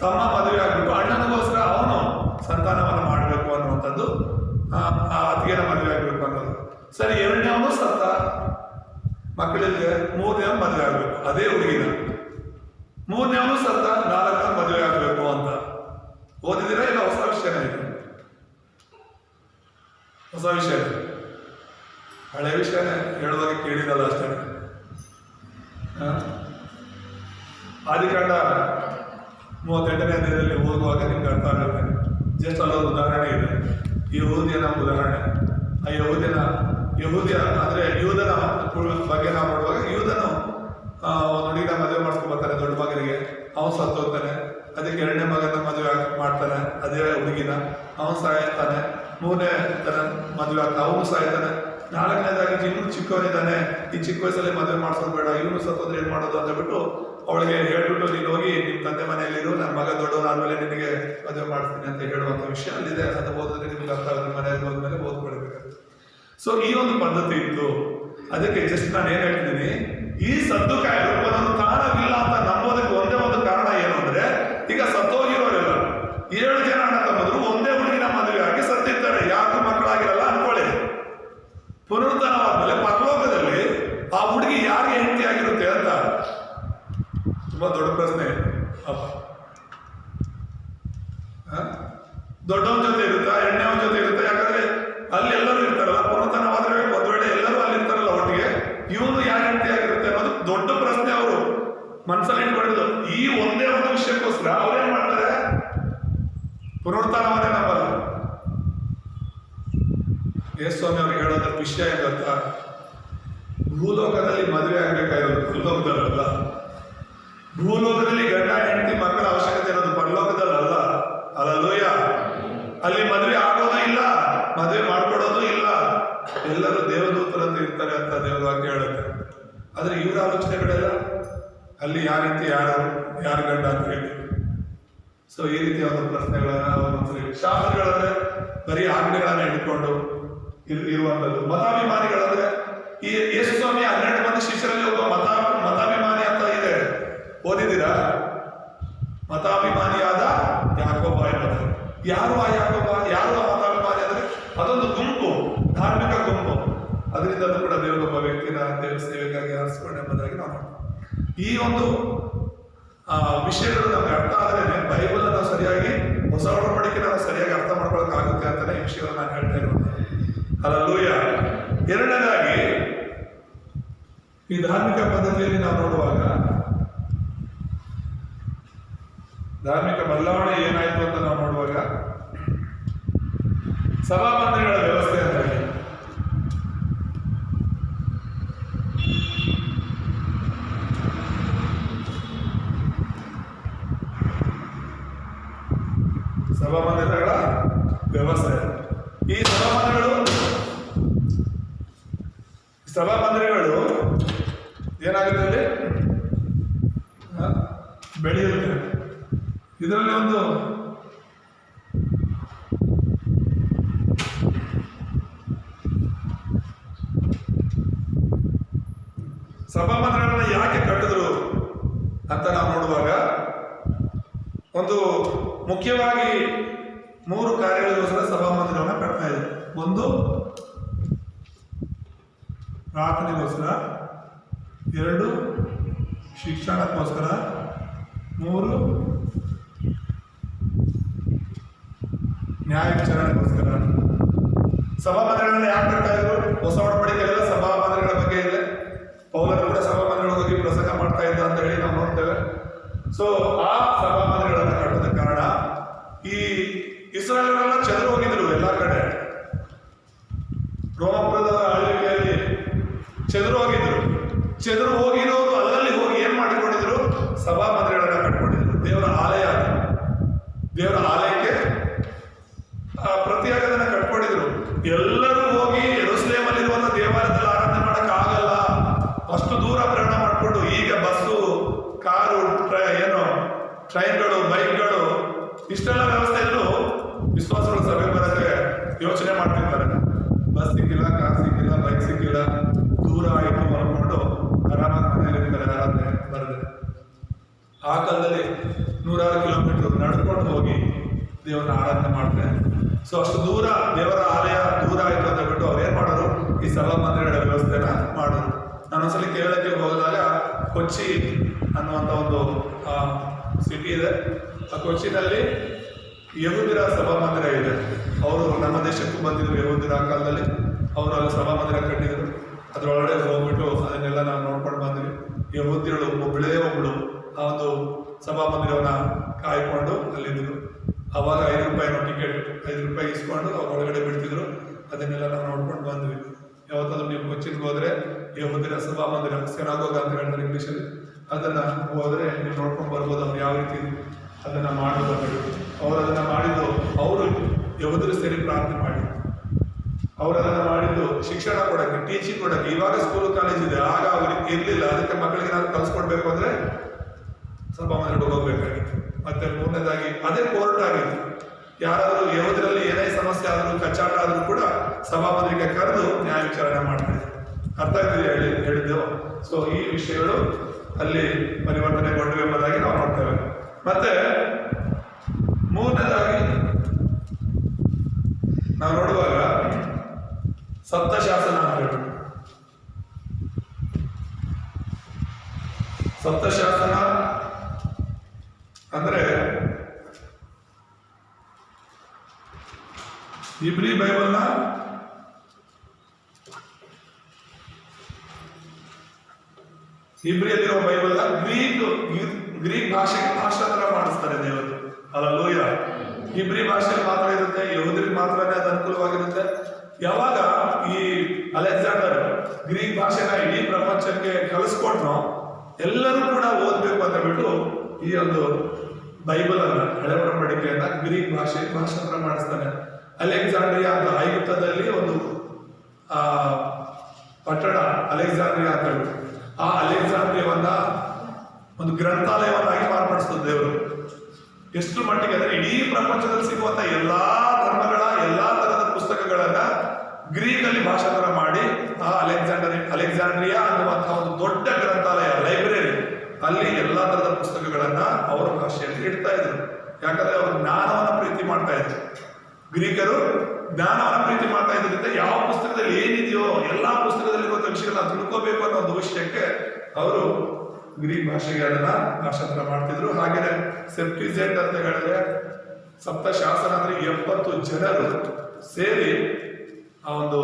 ತಮ್ಮ ಮದುವೆ ಆಗ್ಬೇಕು, ಅಣ್ಣನಿಗೋಸ್ಕರ ಅವನು ಸಂತಾನವನ್ನು ಮಾಡಬೇಕು ಅನ್ನುವಂಥದ್ದು, ಆ ಅತ್ತಿಗೆನ ಮದುವೆ ಆಗ್ಬೇಕು ಅನ್ನೋದು. ಸರಿ, ಎರಡನೇವನು ಸತ್ತ, ಮಕ್ಕಳಿಗೆ ಮೂರನೇವನು ಮದುವೆ ಆಗ್ಬೇಕು, ಅದೇ ಹುಡುಗಿನ. ಮೂರನೇವನು ಸತ್ತ, 4ನೇ ಮದುವೆ ಆಗ್ಬೇಕು ಅಂತ. ಓದಿದಿರಾ ಇಲ್ಲ ಹೊಸ ವಿಷಯನೇ ಇದೆ? ಹೊಸ ವಿಷಯ, ಹಳೆ ವಿಷಯನೇ ಹೇಳುವಾಗ ಕೇಳಿದಲ್ಲ ಅಷ್ಟೇ. ಆದಿಕಾಂಡ 38ನೇ ಅಧ್ಯಾಯದಲ್ಲಿ ಓದುವಾಗ ನಿಮ್ಗೆ ಅರ್ಥ ಆಗುತ್ತೆ. ಜಸ್ಟ್ ಅಲ್ಲೊಂದು ಉದಾಹರಣೆ ಇದೆ, ಯಹೂದ್ಯನ ಉದಾಹರಣೆ. ಆ ಯಹೂದ್ಯ ಅಂದ್ರೆ ಯೂದನ ಬಗ್ಗೆ ನಾವು ನೋಡುವಾಗ, ಯೂದನು ಒಂದು ಹುಡುಗಿನ ಮದುವೆ ಮಾಡ್ಕೊಂಡು ಬರ್ತಾನೆ ದೊಡ್ಡ ಮಗನಿಗೆ, ಅವನು ಸತ್ತು ಹೋಗ್ತಾನೆ. ಅದಕ್ಕೆ 2ನೇ ಮಗನ ಮದುವೆ ಮಾಡ್ತಾನೆ, ಅದೇ ಹುಡುಗಿನ, ಅವನು ಸಾಯ್ತಾನೆ. 3ನೇ ಮದುವೆ ಆಗ್ತಾನೆ, ಅವನು ಸಾಯ್ತಾನೆ. 4ನೇದಾಗಿ ಇನ್ನೂ ಚಿಕ್ಕವನಿದ್ದಾನೆ, ಈ ಚಿಕ್ಕ ವಯಸ್ಸಲ್ಲಿ ಮದುವೆ ಮಾಡ್ಸೋದು ಬೇಡ, ಇವನು ಸತ್ತೋದ್ರೆ ಏನ್ ಮಾಡೋದು ಅಂತ ಬಿಟ್ಟು ಅವಳಿಗೆ ಹೇಳ್ಬಿಟ್ಟು, ನೀನು ಹೋಗಿ ನಿಮ್ಮ ತಂದೆ ಮನೆಯಲ್ಲಿರು, ನನ್ನ ಮಗ ದೊಡ್ಡವನಾದ್ಮೇಲೆ ನಿನಗೆ ಮದುವೆ ಮಾಡ್ತೀನಿ ಅಂತ ಹೇಳುವಂತ ವಿಷಯ ಅಲ್ಲಿದೆ. ಅದು ಓದಿದ್ರೆ ನಿಮ್ಗೆ ಅರ್ಥ ಆಗುತ್ತೆ, ಮನೆಯಲ್ಲಿ ಹೋದ್ಮೇಲೆ ಓದ್ಕೊಳ್ಬೇಕಾಗುತ್ತೆ. ಸೊ ಈ ಒಂದು ಪದ್ಧತಿ ಇತ್ತು. ಅದಕ್ಕೆ ಜಸ್ಟ್ ನಾನು ಏನ್ ಹೇಳ್ತಿದ್ದೀನಿ, ಈ ಸದ್ದುಕಾಯರು ಪುನರುತ್ಥಾನವಿಲ್ಲ ಅಂತ ನಂಬೋದಕ್ಕೆ ಒಂದೇ ಒಂದು ಕಾರಣ ಏನು ಅಂದ್ರೆ, ಈಗ ಸತ್ತೋಗಿರೋರೆಲ್ಲ 7 ಜನ ಅಣ್ಣ ತಮ್ಮದ್ರು ಒಂದೇ ಹುಡುಗಿನ ಮದುವೆ ಆಗಿ ಸತ್ತಿರ್ತಾರೆ, ಯಾರಿಗೂ ಮಕ್ಕಳಾಗಿರಲ್ಲ ಅನ್ಕೊಳ್ಳಿ. ಪುನರುತ್ಥಾನವಾದ್ಮೇಲೆ ಪರಲೋಕದಲ್ಲಿ ಆ ಹುಡುಗಿ ಯಾರಿಗೆ ಹೆಂಡತಿ ಆಗಿರುತ್ತೆ ಅಂತ ತುಂಬಾ ದೊಡ್ಡ ಪ್ರಶ್ನೆ. ದೊಡ್ಡವನ ಜೊತೆ ಇರುತ್ತಾ, ಎಣ್ಣೆವನ ಜೊತೆ ಇರುತ್ತಾ? ಯಾಕಂದ್ರೆ ಅಲ್ಲಿ ಎಲ್ಲರೂ ಇರ್ತಾರಲ್ಲ, ಪುನರುತ್ಥಾನವಾದ್ರೆ ಒಂದ್ ವೇಳೆ ಎಲ್ಲರೂ ಅಲ್ಲಿ ಇರ್ತಾರಲ್ಲ ಒಟ್ಟಿಗೆ, ಇವನು ಯಾರ ಹೆಂಡತಿ ಆಗಿರುತ್ತೆ ಅನ್ನೋದು ದೊಡ್ಡ ಪ್ರಶ್ನೆ ಅವರು ಮನಸ್ಸಲ್ಲಿ ಇಟ್ಕೊಂಡಿದ್ದು. ಈ ಒಂದೇ ಒಂದು ವಿಷಯಕ್ಕೋಸ್ಕರ ಅವ್ರೇನ್ ಮಾಡ್ತಾರೆ, ಪುನರುತ್ಥಾನವನ್ನೇ ನಂಬಲ್ಲ. ಯೇಸು ಸ್ವಾಮಿ ಅವ್ರಿಗೆ ಹೇಳೋದ್ರ ವಿಷಯ ಏನ್ ಗೊತ್ತಾ? ಭೂಲೋಕದಲ್ಲಿ ಮದುವೆ ಆಗ್ಬೇಕಾಗಿರೋದು ಪರಲೋಕದಲ್ಲ. ಭೂಲೋಕದಲ್ಲಿ ಗಂಡ ಹೆಂಡತಿ ಮಕ್ಕಳ ಅವಶ್ಯಕತೆ ಇರೋದು ಪರಲೋಕದಲ್ಲ. ಹಲ್ಲೆಲೂಯಾ. ಅಲ್ಲಿ ಮದುವೆ ಆಗೋದು ಇಲ್ಲ, ಮದುವೆ ಮಾಡ್ಕೊಡೋದು ಇಲ್ಲ, ಎಲ್ಲರೂ ದೇವದೂತರಂತೆ ಇರ್ತಾರೆ ಅಂತ ದೇವರ ವಾಕ್ಯ ಹೇಳುತ್ತೆ. ಆದ್ರೆ ಇವರ ಆಲೋಚನೆಗಳೆಲ್ಲ ಅಲ್ಲಿ ಯಾರ ರೀತಿ ಯಾರು ಗಂಡ ಅಂತ ಹೇಳಿ. ಸೊ ಈ ರೀತಿಯ ಒಂದು ಪ್ರಶ್ನೆಗಳನ್ನ ಶಾಸ್ತ್ರಗಳನ್ನ ಬರೀ ಆಜ್ಞೆಗಳನ್ನ ಇಟ್ಕೊಂಡು ಇರುವಂತದ್ದು. ಮತಾಭಿಮಾನಿಗಳಂದ್ರೆ ಈ ಯೇಸು ಸ್ವಾಮಿ 12 ಮಂದಿ ಶಿಷ್ಯರಲ್ಲಿ ಒಬ್ಬ ಮತಾಭಿಮಾನಿ ಅಂತ ಇದೆ, ಓದಿದ್ದೀರಾ? ಮತಾಭಿಮಾನಿಯಾದ ಯಾಕೋಬ ಎಂಬುದು. ಯಾರು ಆ ಯಾಕೋಬ, ಯಾರು ಆ ಮತಾಭಿಮಾನಿ ಅಂದ್ರೆ ಅದೊಂದು ಗುಂಪು, ಧಾರ್ಮಿಕ ಗುಂಪು. ಅದರಿಂದಲೂ ಕೂಡ ದೇವರೊಬ್ಬ ವ್ಯಕ್ತಿನ ದೇವರ ಸೇವೆಗಾಗಿ ಆರಿಸಿಕೊಂಡ ಎಂಬುದಾಗಿ ನಾವು ಈ ಒಂದು ವಿಷಯಗಳು ನಮ್ಗೆ ಅರ್ಥ ಆದ್ರೆ ಬೈಬಲ್ ನಾವು ಸರಿಯಾಗಿ, ಹೊಸ ಒಡಂಬಡಿಕೆ ನಾವು ಸರಿಯಾಗಿ ಅರ್ಥ ಮಾಡ್ಕೊಳಕ್ ಆಗುತ್ತೆ ಅಂತಾನೆ ಈ ವಿಷಯವನ್ನು ನಾನು ಹೇಳ್ತಾ ಇರೋದು. ಹಲ್ಲೆಲೂಯ. ಎರಡನೇದಾಗಿ ಈ ಧಾರ್ಮಿಕ ಪದ್ಧತಿಯಲ್ಲಿ ನಾವು ನೋಡುವಾಗ ಧಾರ್ಮಿಕ ಬದಲಾವಣೆ ಏನಾಯ್ತು ಅಂತ ನಾವು ನೋಡುವಾಗ ಸಭಾಮಂದಿರಗಳ ವ್ಯವಸ್ಥೆ ಅಂತಾಗಿ ಸಭಾಮಂದಿರಗಳ ವ್ಯವಸ್ಥೆ. ಈ ಸಭಾಮಂದಿರಗಳು ಏನಾಗುತ್ತೆ ಅಲ್ಲಿ ಬೆಳೆಯುತ್ತೆ. ಇದರಲ್ಲಿ ಒಂದು ಸಭಾಮಂದಿರಗಳನ್ನ ಯಾಕೆ ಕಟ್ಟಿದ್ರು ಅಂತ ನಾವು ನೋಡುವಾಗ ಒಂದು ಮುಖ್ಯವಾಗಿ 3 ಕಾರ್ಯಗಳಿಗೋಸ್ಕರ ಸಭಾಮಂದಿರವನ್ನು ಕಟ್ತಾ ಇದೆ. ಒಂದು ಪ್ರಾರ್ಥನೆಗೋಸ್ಕರ, 2 ಶಿಕ್ಷಣಕ್ಕೋಸ್ಕರ, 3 ನ್ಯಾಯ ವಿಚಾರಣೆಗೋಸ್ಕರ. ಸಭಾಮಂದಿರಗಳನ್ನ ಯಾಕೆ ಕಟ್ತಾ ಇದ್ರು? ಹೊಸ ಒಡಂಬಡಿಕೆಯಲ್ಲ ಸಭಾಮಂದಿರಗಳ ಬಗ್ಗೆ ಇದೆ. ಪೌಲರು ಕೂಡ ಸಭಾಮಂದಿರಗಳ ಬಗ್ಗೆ ಪ್ರಸಂಗ ಮಾಡ್ತಾ ಇದ್ದ ಅಂತ ಹೇಳಿ ನಾವು ನೋಡ್ತೇವೆ. ಸೊ ಆ ಸಭಾಮಂದಿರಗಳನ್ನು ಕಟ್ಟೋದ ಕಾರಣ ಈ ಇಸ್ರಾಯೇಲರೆಲ್ಲ ಚದುರು ಹೋಗಿದ್ರು ಎಲ್ಲ ಕಡೆ. ರೋಮಾಪುರದವರ ಆಳ್ವಿಕೆಯಲ್ಲಿ ಚದುರು ಹೋಗಿದ್ರು. ಚದುರು ಹೋಗಿರೋರು ಅಲ್ಲಲ್ಲಿ ಹೋಗಿ ಏನ್ ಮಾಡಿಕೊಂಡಿದ್ರು? ಸಭಾಮಂದಿರಗಳನ್ನ ಕಟ್ಕೊಂಡಿದ್ರು. ದೇವರ ಆಲಯ, ದೇವರ ಆಲಯಕ್ಕೆ ಪ್ರತಿಯಾಗದನ್ನ ಕಟ್ಕೊಂಡಿದ್ರು. ಎಲ್ಲರೂ ಹೋಗಿ ಯೆರೂಸಲೇಮಲ್ಲಿರುವಂತ ದೇವಾಲಯದಲ್ಲಿ ಆರಾಧನೆ ಮಾಡಕ್ ಆಗಲ್ಲ, ಅಷ್ಟು ದೂರ ಪ್ರಯಾಣ ಮಾಡಿಕೊಂಡು. ಈಗ ಬಸ್ಸು, ಕಾರು, ಟ್ರೈನ್ಗಳು, ಬೈಕ್ಗಳು, ಇಷ್ಟೆಲ್ಲ ವ್ಯವಸ್ಥೆ ಇದ್ರು ವಿಶ್ವಾಸಗಳು ಸಭೆ ಬರೋಕ್ಕೆ ಯೋಚನೆ ಮಾಡ್ತಿರ್ತಾರೆ. ಬಸ್ ಸಿಕ್ಕಿಲ್ಲ, ಕಾರ್ ಸಿಕ್ಕಿಲ್ಲ, ಬೈಕ್ ಸಿಕ್ಕಿಲ್ಲ, ದೂರ ಆಯಿತು ಅನ್ಕೊಂಡು ಆರಾಮಾಗಿ ಮನೆಯಲ್ಲಿರ್ತಾರೆ ಆರಾಧನೆ ಬರದೆ. ಆ ಕಾಲದಲ್ಲಿ 100 ಕಿಲೋಮೀಟರ್ ನಡ್ಕೊಂಡು ಹೋಗಿ ದೇವರನ್ನ ಆರಾಧನೆ ಮಾಡ್ತಾರೆ. ಸೊ ಅಷ್ಟು ದೂರ ದೇವರ ಆಲಯ ದೂರ ಆಯಿತು ಅಂತ ಬಿಟ್ಟು ಅವ್ರು ಏನ್ ಮಾಡೋರು? ಈ ಸಭಾಮಂದಿರಗಳ ವ್ಯವಸ್ಥೆನ ಮಾಡೋರು. ನಾನೊಂದ್ಸಲಿ ಕೇರಳಕ್ಕೆ ಹೋದಾಗ ಕೊಚ್ಚಿ ಅನ್ನುವಂಥ ಒಂದು ಸಿಟಿ ಇದೆ. ಆ ಕೊಚ್ಚಿನಲ್ಲಿ ಯಹೂದ್ಯರ ಸಭಾಮಂದಿರ ಇದೆ. ಅವರು ನಮ್ಮ ದೇಶಕ್ಕೂ ಬಂದಿದ್ರು ಯಹೂದ್ಯರ ಆ ಕಾಲದಲ್ಲಿ. ಅವರು ಅಲ್ಲಿ ಸಭಾಮಂದಿರ ಕಟ್ಟಿದ್ರು. ಅದರೊಳಗಡೆ ಹೋಗ್ಬಿಟ್ಟು ಅದನ್ನೆಲ್ಲ ನಾವು ನೋಡ್ಕೊಂಡು ಬಂದ್ವಿ. ಯಹೂದ್ಯರು ಒಬ್ಬಳೇ ಒಬ್ಳು ಆ ಒಂದು ಸಭಾಮಂದಿರವನ್ನ ಕಾಯ್ಕೊಂಡು ಅಲ್ಲಿದ್ರು. ಅವಾಗ 5 ರೂಪಾಯಿನೋ ಟಿಕೆಟ್, 5 ರೂಪಾಯಿ ಇಸ್ಕೊಂಡು ಅವ್ರ ಒಳಗಡೆ ಬಿಡ್ತಿದ್ರು. ಅದನ್ನೆಲ್ಲ ನಾವು ನೋಡ್ಕೊಂಡು ಬಂದ್ವಿ. ಯಾವತ್ತಾದ್ರೂ ನೀವು ಕೊಚ್ಚಿನ್ಗೆ ಹೋದ್ರೆ ಯಹೂದ್ಯರ ಸಭಾಮಂದಿರ, ಸಿನಾಗೋಗ್ ಅಂತ ಹೇಳ್ತಾರೆ ಇಂಗ್ಲೀಷಲ್ಲಿ, ಅದನ್ನ ಹೋದ್ರೆ ನೀವು ನೋಡ್ಕೊಂಡು ಬರ್ಬೋದು. ಅವ್ರು ಯಾವ ರೀತಿ ಅದನ್ನ ಮಾಡೋದು. ಅವ್ರು ಅದನ್ನ ಮಾಡಿದ್ದು, ಅವರು ಯಹೂದ್ಯರು ಸೇರಿ ಪ್ರಾರ್ಥನೆ ಮಾಡಿ ಅವ್ರು ಅದನ್ನ ಮಾಡಿದ್ದು ಶಿಕ್ಷಣ ಕೊಡಕ್ಕೆ, ಟೀಚಿಂಗ್ ಕೊಡಕ್ಕೆ. ಇವಾಗ ಸ್ಕೂಲ್ ಕಾಲೇಜ್ ಇದೆ, ಆಗ ಅವ್ರಿಗೆ ಇರ್ಲಿಲ್ಲ. ಅದಕ್ಕೆ ಮಕ್ಕಳಿಗೆ ನಾವು ಕಲ್ಸ್ಕೊಡ್ಬೇಕು ಅಂದ್ರೆ ಸಭಾಮಂದಿರಕ್ಕೆ ಹೋಗ್ಬೇಕಾಗಿತ್ತು. ಮತ್ತೆ 3ನೇದಾಗಿ ಅದೇ ಕೋರ್ಟ್ ಆಗಿತ್ತು. ಯಾರಾದರೂ ಯಹೂದ್ಯರಲ್ಲಿ ಏನೇ ಸಮಸ್ಯೆ ಆದರೂ, ಕಚ್ಚಾಟ ಆದರೂ ಕೂಡ ಸಭಾಮಂದಿರಕ್ಕೆ ಕರೆದು ನ್ಯಾಯ ವಿಚಾರಣೆ ಮಾಡ್ತಾರೆ. ಅರ್ಥ ಆಗ್ತಿದೆ ಹೇಳಿದ್ದೆವು. ಸೊ ಈ ವಿಷಯಗಳು ಅಲ್ಲಿ ಪರಿವರ್ತನೆಗೊಂಡಿವೆ ಎಂಬುದಾಗಿ ನಾವು ನೋಡ್ತೇವೆ. ಮತ್ತೆ 3ನೇದಾಗಿ ನಾವು ನೋಡುವಾಗ ಸಪ್ತಶಾಸನ ಅಂತ ಹೇಳಿ, ಸಪ್ತಶಾಸನ ಅಂದ್ರೆ ಇಬ್ರಿ ಬೈಬಲ್ನ ಇಬ್ರಿಯಲ್ಲಿರೋ ಬೈಬಲ್ನ ಗ್ರೀಕ್ ಭಾಷೆಗೆ ಭಾಷಾಂತರ ಮಾಡಿಸ್ತಾರೆ ದೇವರು. ಹಲ್ಲೆಲೂಯ. ಇಬ್ರಿ ಭಾಷೆಯಲ್ಲಿ ಮಾತ್ರ ಇರುತ್ತೆ, ಯಹೂದ್ಯರಿಗೆ ಮಾತ್ರನೇ ಅದು ಅನುಕೂಲವಾಗಿರುತ್ತೆ. ಯಾವಾಗ ಈ ಅಲೆಕ್ಸಾಂಡರ್ ಗ್ರೀಕ್ ಭಾಷೆನ ಇಡೀ ಪ್ರಪಂಚಕ್ಕೆ ಕಲಿಸ್ಕೊಟ್ನೋ, ಎಲ್ಲರೂ ಕೂಡ ಓದ್ಬೇಕು ಅಂತ ಬಿಟ್ಟು ಈ ಒಂದು ಬೈಬಲ್ ಅನ್ನ, ಹಳೆ ಒಡಂಬಡಿಕೆಯನ್ನ ಗ್ರೀಕ್ ಭಾಷೆಗೆ ಭಾಷಾಂತರ ಮಾಡಿಸ್ತಾನೆ. ಅಲೆಕ್ಸಾಂಡ್ರಿಯಾ ಅಂತ ಐಗುಪ್ತದಲ್ಲಿ ಒಂದು ಪಟ್ಟಣ ಅಲೆಕ್ಸಾಂಡ್ರಿಯಾ ಅಂತ ಹೇಳಿ, ಆ ಅಲೆಕ್ಸಾಂಡ್ರಿಯವನ್ನ ಒಂದು ಗ್ರಂಥಾಲಯವನ್ನಾಗಿ ಮಾರ್ಪಡಿಸ್ತದೆ ದೇವರು. ಎಷ್ಟು ಮಟ್ಟಿಗೆ ಅಂದ್ರೆ ಇಡೀ ಪ್ರಪಂಚದಲ್ಲಿ ಸಿಗುವಂತ ಎಲ್ಲಾ ಧರ್ಮಗಳ ಎಲ್ಲಾ ತರದ ಪುಸ್ತಕಗಳನ್ನ ಗ್ರೀಕಲ್ಲಿ ಭಾಷಾಂತರ ಮಾಡಿ ಆ ಅಲೆಕ್ಸಾಂಡ್ರಿಯಾ ಅನ್ನುವಂತಹ ಒಂದು ದೊಡ್ಡ ಗ್ರಂಥಾಲಯ, ಲೈಬ್ರರಿ, ಅಲ್ಲಿ ಎಲ್ಲಾ ತರದ ಪುಸ್ತಕಗಳನ್ನ ಅವರ ಭಾಷೆಯಲ್ಲಿ ಇಡ್ತಾ ಇದ್ರು. ಯಾಕಂದ್ರೆ ಅವರು ಜ್ಞಾನವನ್ನ ಪ್ರೀತಿ ಮಾಡ್ತಾ ಇದ್ರು. ಗ್ರೀಕರು ಜ್ಞಾನವನ್ನ ಪ್ರೀತಿ ಮಾಡ್ತಾ ಇದ್ರಿಂದ ಯಾವ ಪುಸ್ತಕದಲ್ಲಿ ಏನಿದೆಯೋ ಎಲ್ಲಾ ಪುಸ್ತಕದಲ್ಲಿರುವಂತಹ ವಿಷಯಗಳನ್ನ ತಿಳ್ಕೋಬೇಕು ಅನ್ನೋ ಒಂದು ವಿಷಯಕ್ಕೆ ಅವರು ಗ್ರೀಕ್ ಭಾಷೆಗೆ ಅದನ್ನ ಭಾಷಾಂತರ ಮಾಡ್ತಿದ್ರು. ಹಾಗೇನೆ ಸೆಪ್ಟಿಸೆಂಟ್ ಅಂತ ಹೇಳಿದ್ರೆ ಸಪ್ತಶಾಸನ ಅಂದ್ರೆ 70 ಜನರು ಸೇರಿ ಆ ಒಂದು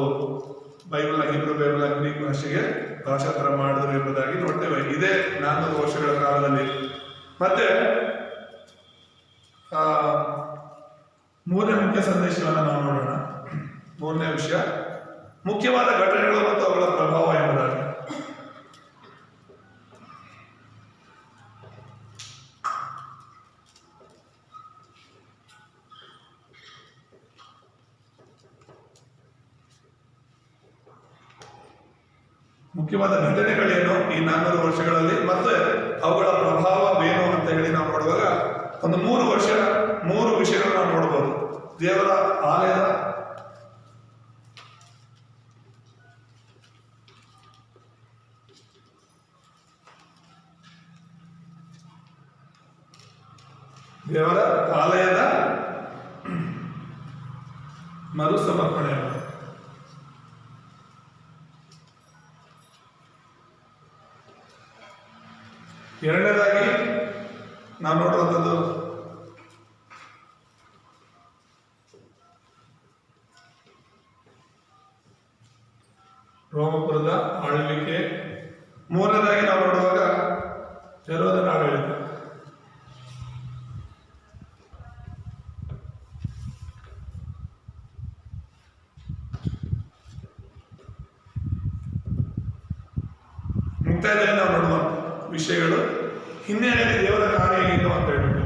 ಬೈಬಲ್, ಹೀಬ್ರೂ ಬೈಬಲ್ ಗ್ರೀಕ್ ಭಾಷೆಗೆ ಭಾಷಾಂತರ ಮಾಡಿದ್ರು ಎಂಬುದಾಗಿ ನೋಡ್ತೇವೆ ಇದೇ 400 ವರ್ಷಗಳ ಕಾಲದಲ್ಲಿ. ಮತ್ತೆ ಮೂರನೇ ಮುಖ್ಯ ಸಂದೇಶವನ್ನು ನಾವು ನೋಡೋಣ. ಮೂರನೇ ವಿಷಯ ಮುಖ್ಯವಾದ ಘಟನೆಗಳು ಮತ್ತು ಅವುಗಳ ಪ್ರಭಾವ ಎಂಬುದಾಗಿ. ಮುಖ್ಯವಾದ ಘಟನೆಗಳೇನು ಈ 400 ವರ್ಷಗಳಲ್ಲಿ ಮತ್ತೆ ಅವುಗಳ ಪ್ರಭಾವವೇನು ಅಂತ ಹೇಳಿ ನಾವು ನೋಡುವಾಗ ಒಂದು 3 ವಿಷಯಗಳು ನಾವು ನೋಡಬಹುದು. ದೇವರ ಆಲಯದ ಮರುಸಮರ್ಪಣೆ, ಎರಡನೇದಾಗಿ ನಾವು ನೋಡುವಂಥದ್ದು ರೋಮಪುರದ ಆಳ್ವಿಕೆ, ಮೂರನೇದಾಗಿ ನಾವು ನೋಡುವಾಗ ಹೆರೋದನ ಆಡಳಿತ. ಮುಕ್ತಾಯದಲ್ಲಿ ನಾವು ನೋಡುವ ವಿಷಯಗಳು ಹಿನ್ನೆಲೆಯಲ್ಲಿ ದೇವರ ಕಾರ್ಯ ಏನು ಅಂತ ಹೇಳ್ಬಿಟ್ಟು.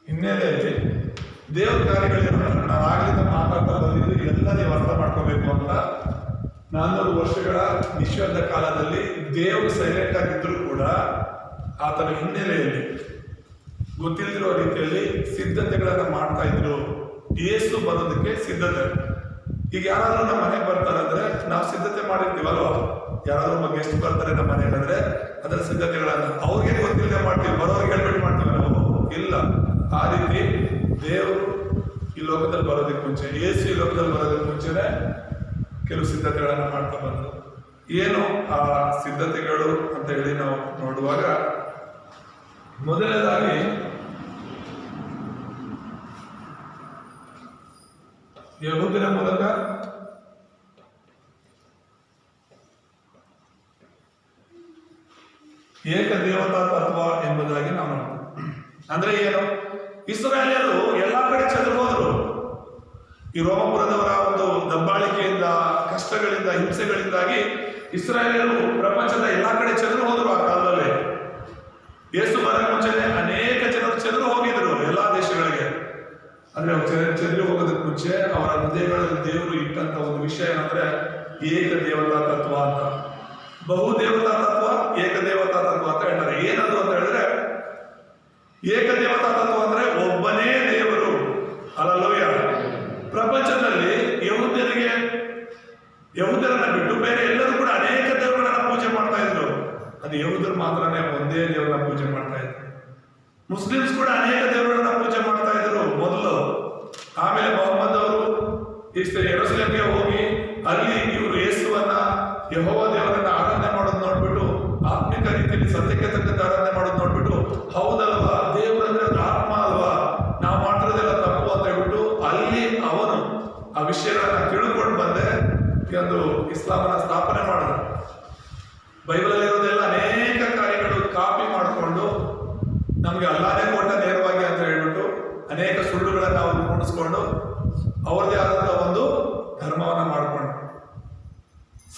ಹಿನ್ನೆಲೆಯಲ್ಲಿ ದೇವರ ಕಾರ್ಯಗಳೇನು ನಾವು ಆಗ್ಲಿಂದ ಮಾತಾಡ್ತಾ ಬಂದಿದ್ದು ಎಲ್ಲ ನೀವು ಅರ್ಥ ಮಾಡ್ಕೋಬೇಕು ಅಂತ. 400 ವರ್ಷಗಳ ನಿಶ್ಶಬ್ದ ಕಾಲದಲ್ಲಿ ದೇವರು ಸೈಲೆಂಟ್ ಆಗಿದ್ರು ಕೂಡ ಆತನ ಹಿನ್ನೆಲೆಯಲ್ಲಿ ಗೊತ್ತಿಲ್ದಿರೋ ರೀತಿಯಲ್ಲಿ ಸಿದ್ಧತೆಗಳನ್ನ ಮಾಡ್ತಾ ಇದ್ರು. ಯೇಸು ಬರೋದಕ್ಕೆ ಸಿದ್ಧತೆ. ಈಗ ಯಾರಾದ್ರೂ ನಮ್ಮ ಮನೆಗೆ ಬರ್ತಾರಂದ್ರೆ ನಾವು ಸಿದ್ಧತೆ ಮಾಡಿರ್ತೀವಲ್ವಾ? ಯಾರಾದ್ರೂ ಒಬ್ಬ ಗೆಸ್ಟ್ ಬರ್ತಾರೆ ನಮ್ಮ ಮನೆಗೆ ಅಂದ್ರೆ ಅದರ ಸಿದ್ಧತೆಗಳನ್ನ ಅವ್ರಿಗೆ ಗೊತ್ತಿಲ್ಲದೆ ಮಾಡ್ತೀವಿ, ಬರೋರಿಗೆ ಹೇಳ್ಬಿಟ್ಟು ಮಾಡ್ತೀವಿ ನಾವು? ಇಲ್ಲ. ಆ ರೀತಿ ದೇವರು ಈ ಲೋಕದಲ್ಲಿ ಬರೋದಕ್ಕೆ ಮುಂಚೆ, ಯೇಸು ಈ ಲೋಕದಲ್ಲಿ ಬರೋದಕ್ಕೆ ಮುಂಚೆನೆ ಕೆಲವು ಸಿದ್ಧತೆಗಳನ್ನ ಮಾಡ್ತಾ ಬಂದ್ರು. ಏನು ಆ ಸಿದ್ಧತೆಗಳು ಅಂತ ಹೇಳಿ ನಾವು ನೋಡುವಾಗ ಮೊದಲನೇದಾಗಿ ಯಹೂದ್ಯರ ಮೂಲಕ ಏಕದೇವತಾ ತತ್ವ ಎಂಬುದಾಗಿ ನಾವು ನೋಡ್ತೀವಿ. ಅಂದ್ರೆ ಏನು? ಇಸ್ರಾಯೇಲರು ಎಲ್ಲಾ ಕಡೆ ಚದುರು ಹೋದ್ರು. ಈ ರೋಮಪುರದವರ ಒಂದು ದಬ್ಬಾಳಿಕೆಯಿಂದ, ಕಷ್ಟಗಳಿಂದ, ಹಿಂಸೆಗಳಿಂದಾಗಿ ಇಸ್ರಾಯೇಲರು ಪ್ರಪಂಚದ ಎಲ್ಲಾ ಕಡೆ ಚದುರು ಹೋದ್ರು. ಆ ಕಾಲದಲ್ಲಿ ಯೇಸು ಬರಕ್ಕೆ ಮುಂಚೆನೆ ಅನೇಕ ಜನರು ಚದುರು ಹೋಗಿದ್ರು ಎಲ್ಲಾ ದೇಶಗಳಿಗೆ. ಅಂದ್ರೆ ಚದುರಿ ಹೋಗೋದಕ್ಕೆ ಮುಂಚೆ ಅವರ ಹೃದಯಗಳಲ್ಲಿ ದೇವರು ಇಟ್ಟಂತ ಒಂದು ವಿಷಯ ಏನಂದ್ರೆ ಏಕದೇವತಾ ತತ್ವ ಅಂತ. ಬಹುದೇವತಾ ತತ್ವ, ಏಕದೇವತಾ ತತ್ವ ಅಂತ ಹೇಳ್ತಾರೆ. ಏನದು ಅಂತ ಹೇಳಿದ್ರೆ ಏಕದೇವತಾ ತತ್ವ ಅಂದ್ರೆ ಒಬ್ಬನೇ ದೇವರು. ಅಲ್ಲಲ್ಲೂಯ. ಪ್ರಪಂಚದಲ್ಲಿ ಯಹೂದ್ಯರನ್ನ ಬಿಟ್ಟು ಬೇರೆ ಎಲ್ಲರೂ ಕೂಡ ಅನೇಕ ದೇವರುಗಳನ್ನ ಪೂಜೆ ಮಾಡ್ತಾ ಇದ್ರು. ಅದು ಯಹೂದ್ಯರು ಮಾತ್ರನೇ ಒಂದೇ ದೇವರನ್ನ ಪೂಜೆ ಮಾಡ್ತಾ ಇದ್ರು. ಮುಸ್ಲಿಮ್ಸ್ ಕೂಡ ಅನೇಕ ದೇವರುಗಳನ್ನ ಪೂಜೆ ಮಾಡ್ತಾ ಇದ್ರು ಮೊದಲು. ಆಮೇಲೆ ಮೊಹಮ್ಮದ್ ಅವರು ಯೆರೂಸಲೇಮಿಗೆ ಹೋಗಿ ಅಲ್ಲಿ ಇವರು ಯೇಸುವನ್ನ, ಯೆಹೋವ ದೇವರನ್ನ ಆರಾಧನೆ ಮಾಡೋದು ನೋಡ್ಬಿಟ್ಟು, ಆತ್ಮಿಕ ರೀತಿಯಲ್ಲಿ ಸತ್ಯಕ್ಕೆ ತಕ್ಕಂತೆ ಆರಾಧನೆ ಮಾಡೋದು ನೋಡ್ಬಿಟ್ಟು, ಹೌದಲ್ವಾ ದೇವರಂದ್ರೆ ಆತ್ಮ ಅಲ್ವಾ, ನಾವು ಮಾಡ್ತಿರೋದೆಲ್ಲ ತಪ್ಪು ಅಂತ ಹೇಳ್ಬಿಟ್ಟು ಅಲ್ಲಿ ಅವನು ಆ ವಿಷಯಗಳನ್ನ ತಿಳ್ಕೊಂಡು ಬಂದೆ ಒಂದು ಇಸ್ಲಾಮನ ಸ್ಥಾಪನೆ ಮಾಡಿದ. ಬೈಬಲಲ್ಲಿ ಇರೋದೆಲ್ಲ ಅನೇಕ ಕಾರ್ಯಗಳು ಕಾಪಿ ಮಾಡಿಕೊಂಡು ನಮ್ಗೆ ಅಲ್ಲಾನೇ ಕೊಟ್ಟ ನೇರವಾಗಿ ಅಂತ ಹೇಳ್ಬಿಟ್ಟು ಅನೇಕ ಸುಳ್ಳುಗಳನ್ನ ಅವ್ರು ಕುಣಿಸ್ಕೊಂಡು ಅವ್ರದೇ ಆದಂತ ಒಂದು ಧರ್ಮವನ್ನ ಮಾಡಿಕೊಂಡು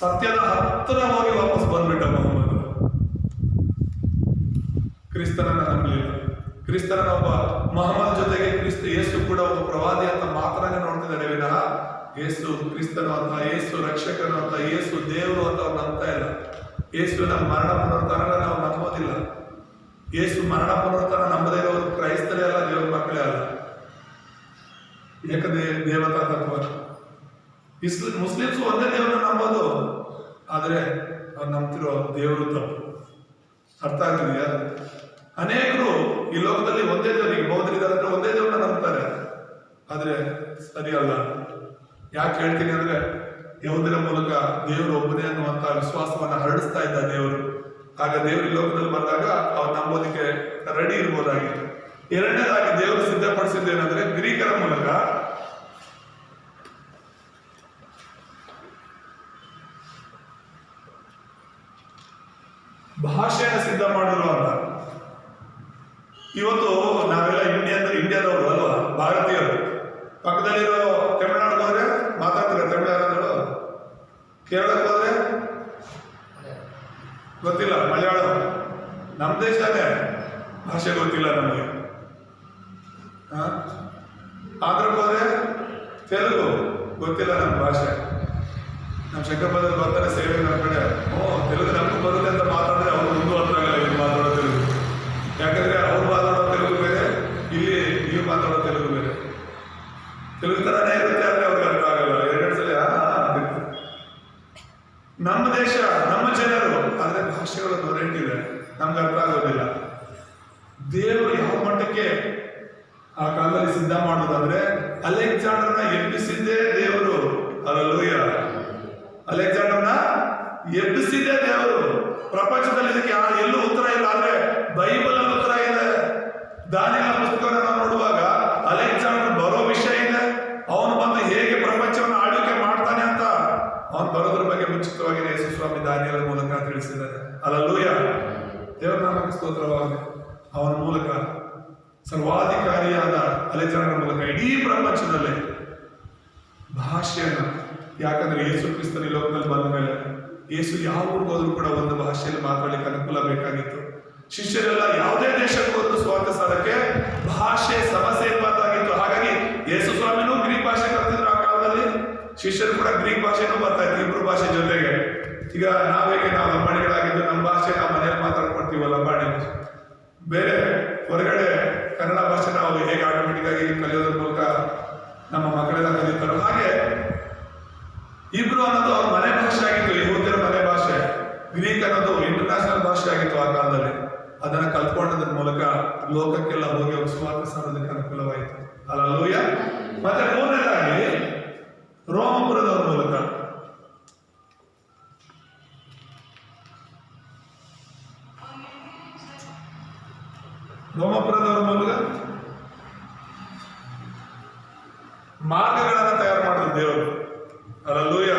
ಸತ್ಯದ ಹತ್ತಿರ ಹೋಗಿ ವಾಪಸ್ ಬಂದ್ಬಿಟ್ಟ ಮೊಹಮ್ಮದ್. ಕ್ರಿಸ್ತನನ್ನ ನಂಬಲಿಲ್ಲ. ಕ್ರಿಸ್ತನ ಒಬ್ಬ ಮೊಹಮ್ಮದ್ ಜೊತೆಗೆ ಯೇಸು ಕೂಡ ಒಬ್ಬ ಪ್ರವಾದಿ ಅಂತ ಮಾತ್ರನೇ ನೋಡ್ತಿದ್ದಾರೆ ವಿನಃ ಯೇಸು ಕ್ರಿಸ್ತನು ಅಂತ, ಯೇಸು ರಕ್ಷಕನು ಅಂತ, ಯೇಸು ದೇವರು ಅಂತ ಅವ್ರು ನಂಬ್ತಾ ಇಲ್ಲ. ಯೇಸುವಿನ ಮರಣ ಪುನರುತ್ಥಾನ ನಾವು ನಂಬೋದಿಲ್ಲ. ಯೇಸು ಮರಣ ಪುನರುತ್ಥಾನ ನಂಬದೇ ಇರೋರು ಕ್ರೈಸ್ತರೇ ಅಲ್ಲ, ದೇವರ ಮಕ್ಕಳೇ ಅಲ್ಲ. ದೇವತಾ ತತ್ವ. ಮುಸ್ಲಿಮ್ಸ್ ಒಂದೇ ದೇವರನ್ನ ನಂಬೋದು, ಆದರೆ ಅವ್ರು ನಂಬ್ತಿರೋ ದೇವರು ತಪ್ಪು. ಅರ್ಥ ಆಗ್ತಿದೆಯಾ? ಅನೇಕರು ಈ ಲೋಕದಲ್ಲಿ ಒಂದೇ ದೇವರಿಗೆ, ಬೌದ್ಧರಿದ್ದಾರೆ ಒಂದೇ ದೇವರನ್ನ ನಂಬ್ತಾರೆ, ಆದರೆ ಸರಿ ಅಲ್ಲ. ಯಾಕೆ ಹೇಳ್ತೀನಿ ಅಂದ್ರೆ, ಯಹೂದ್ಯರ ಮೂಲಕ ದೇವರು ಒಬ್ಬನೇ ಅನ್ನುವಂತ ವಿಶ್ವಾಸವನ್ನ ಹರಡಿಸ್ತಾ ಇದ್ದ ದೇವರು. ಆಗ ದೇವರು ಈ ಲೋಕದಲ್ಲಿ ಬಂದಾಗ ಅವ್ರು ನಂಬೋದಕ್ಕೆ ರೆಡಿ ಇರ್ಬೋದಾಗಿತ್ತು. ಎರಡನೇದಾಗಿ ದೇವರು ಸಿದ್ಧಪಡಿಸಿದ್ದೇನೆಂದ್ರೆ, ಗ್ರೀಕರ ಮೂಲಕ ಭಾಷೆಯನ್ನು ಸಿದ್ಧ ಮಾಡಿದ್ರು ಅಂತ. ಇವತ್ತು ನಾವೆಲ್ಲ ಇಂಡಿಯಾದವರು ಅಲ್ವಾ, ಭಾರತೀಯರು. ಪಕ್ಕದಲ್ಲಿರೋ ತಮಿಳುನಾಡಿಗೆ ಹೋದ್ರೆ ಮಾತಾಡ್ತಾರೆ ತಮಿಳು, ಯಾರಾದ್ರು ಕೇರಳಕ್ಕೆ ಹೋದ್ರೆ ಗೊತ್ತಿಲ್ಲ, ಮಲಯಾಳಂ. ನಮ್ಮ ದೇಶನೇ ಭಾಷೆ ಗೊತ್ತಿಲ್ಲ ನಮಗೆ. ಆಂಧ್ರಕ್ಕೆ ಹೋದ್ರೆ ತೆಲುಗು ಗೊತ್ತಿಲ್ಲ ನಮ್ಮ ಭಾಷೆ. ನಮ್ಮ ಶಂಕರಪದಲ್ಲಿ ಬರ್ತಾರೆ ಸೇವೆ ನಮ್ಮ ಕಡೆ, ತೆಲುಗು ನಮಗೂ ಬರುತ್ತೆ ಅಂತ ಮಾತಾಡಿದ್ರೆ ಅವ್ರು ಮುಂದೆ ಅರ್ಥ ಆಗಲ್ಲ ಇಲ್ಲಿ ಮಾತಾಡೋ ತೆಲುಗು. ಯಾಕಂದ್ರೆ ಅವ್ರು ಮಾತಾಡೋ ತೆಲುಗು ಬೇರೆ, ಇಲ್ಲಿ ನೀವು ಮಾತಾಡೋ ತೆಲುಗು ಬೇರೆ. ತೆಲುಗು ತರನೇ ಇರುತ್ತೆ, ಆದ್ರೆ ಅವ್ರಿಗೆ ಅರ್ಥ ಆಗಲ್ಲ. ಎರಡೆರಡು ಸಲ ನಮ್ಮ ದೇಶ, ನಮ್ಮ ಜನರು, ಆದ್ರೆ ಭಾಷೆಗಳು ನೊರೆಂಟಿದೆ, ನಮ್ಗೆ ಅರ್ಥ ಆಗೋದಿಲ್ಲ. ದೇವರು ಯಾವ ಮಟ್ಟಕ್ಕೆ ಆ ಕಾಲದಲ್ಲಿ ಸಿದ್ಧ ಮಾಡೋದಾದ್ರೆ, ಅಲೆಕ್ಸಾಂಡರ್ನ ಎಬ್ಬಿಸಿದ್ದೇ ದೇವರು. ಹಲ್ಲೆಲೂಯಾ. ಅಲೆಕ್ಸಾಂಡರ್ನ ಎಬ್ಬಿಸಿದ್ದೇ ದೇವರು. ಪ್ರಪಂಚದಲ್ಲಿ ಇದಕ್ಕೆ ಎಲ್ಲೂ ಉತ್ತರ ಇಲ್ಲ, ಆದ್ರೆ ಬೈಬಲ್ ಅಲ್ಲಿ ಉತ್ತರ ಇದೆ. ದಾನಿಯೇಲನ ಪುಸ್ತಕವನ್ನು ನಾವು ನೋಡುವಾಗ ಅಲೆಕ್ಸಾಂಡರ್ ಬರೋ ವಿಷಯ ಇದೆ. ಅವನು ಬಂದು ಹೇಗೆ ಪ್ರಪಂಚವನ್ನು ಆಳ್ವಿಕೆ ಮಾಡ್ತಾನೆ ಅಂತ ಅವನು ಬರೋದ್ರ ಬಗ್ಗೆ ಮುಂಚಿತವಾಗಿ ಯೇಸು ಸ್ವಾಮಿ ದಾನಿಯೇಲನ ಮೂಲಕ ತಿಳಿಸಿದ್ದಾರೆ. ಹಲ್ಲೆಲೂಯಾ. ದೇವರ ನಾಮಕ್ಕೆ ಸ್ತೋತ್ರವಾಗಲಿ. ಅವನ ಮೂಲಕ ಸರ್ವಾಧಿಕಾರಿಯಾದ ಅಲೆಕ್ಸಾಂಡರ್ ಮೂಲಕ ಇಡೀ ಪ್ರಪಂಚದಲ್ಲಿ ಭಾಷೆಯನ್ನು, ಯಾಕಂದ್ರೆ ಯೇಸು ಕ್ರಿಸ್ತನ ಈ ಲೋಕದಲ್ಲಿ ಬಂದ ಮೇಲೆ ಯೇಸು ಯಾವ ಊರಿಗೆ ಹೋದ್ರು ಕೂಡ ಒಂದು ಭಾಷೆಯಲ್ಲಿ ಮಾತಾಡ್ಲಿಕ್ಕೆ ಅನುಕೂಲ ಬೇಕಾಗಿತ್ತು. ಶಿಷ್ಯರೆಲ್ಲ ಯಾವುದೇ ದೇಶಕ್ಕೆ ಹೋದ್ರು ಸ್ವಾರ್ಥ ಸಾಧಕ್ಕೆ ಭಾಷೆ ಸಮಸ್ಯೆ ಇರಬಾರ್ದಾಗಿತ್ತು. ಹಾಗಾಗಿ ಯೇಸು ಸ್ವಾಮಿನೂ ಗ್ರೀಕ್ ಭಾಷೆ ಕಲ್ತಿದ್ರು ಆ ಕಾಲದಲ್ಲಿ, ಶಿಷ್ಯರು ಕೂಡ ಗ್ರೀಕ್ ಭಾಷೆನೂ ಬರ್ತಾ ಇತ್ತು, ಇಬ್ರು ಭಾಷೆ ಜೊತೆಗೆ. ಈಗ ನಾವು ಲಂಬಾಣಿಗಳಾಗಿದ್ದು ನಮ್ಮ ಭಾಷೆ ನಾವು ಮನೆಯಲ್ಲಿ ಮಾತಾಡ್ಕೊಡ್ತೀವಿ, ಲಂಬಾಣಿ ಭಾಷೆ. ಬೇರೆ ಹೊರಗಡೆ ಕನ್ನಡ ಭಾಷೆ ನಾವು ಹೇಗೆ ಆಟೋಮೆಟಿಕ್ ಆಗಿ ಕಲಿಯೋದ್ರ ಮೂಲಕ ನಮ್ಮ ಮಕ್ಕಳೆಲ್ಲ ಕಲಿತಾರೋ ಹಾಗೆ ಇಬ್ರು ಅನ್ನೋದು ಅವ್ರ ಮನೆ ಭಾಷೆ ಆಗಿತ್ತು, ಯಹೂದ್ಯರ ಮನೆ ಭಾಷೆ. ಗ್ರೀಕ್ ಅನ್ನೋದು ಇಂಟರ್ನ್ಯಾಷನಲ್ ಭಾಷೆ ಆಗಿತ್ತು ಆ ಕಾಲದಲ್ಲಿ. ಅದನ್ನ ಕಲ್ತ್ಕೊಂಡದ್ರ ಮೂಲಕ ಲೋಕಕ್ಕೆಲ್ಲ ಹೋಗಿ ಅವ್ರು ಸ್ವಾರ್ಥ ಸಾಧೋದಕ್ಕೆ ಅನುಕೂಲವಾಯಿತು. ಹಲ್ಲೆಲೂಯಾ. ಮತ್ತೆ ಮೂರನೇದಾಗಿ ರೋಮಪುರದವ್ರ ಮೂಲಕ. ರೋಮಪುರದವರ ಮೂಲಕ ಮಾರ್ಗಗಳನ್ನು ತಯಾರು ಮಾಡಿದ್ರು ದೇವರು. ಹಲ್ಲೆಲೂಯಾ.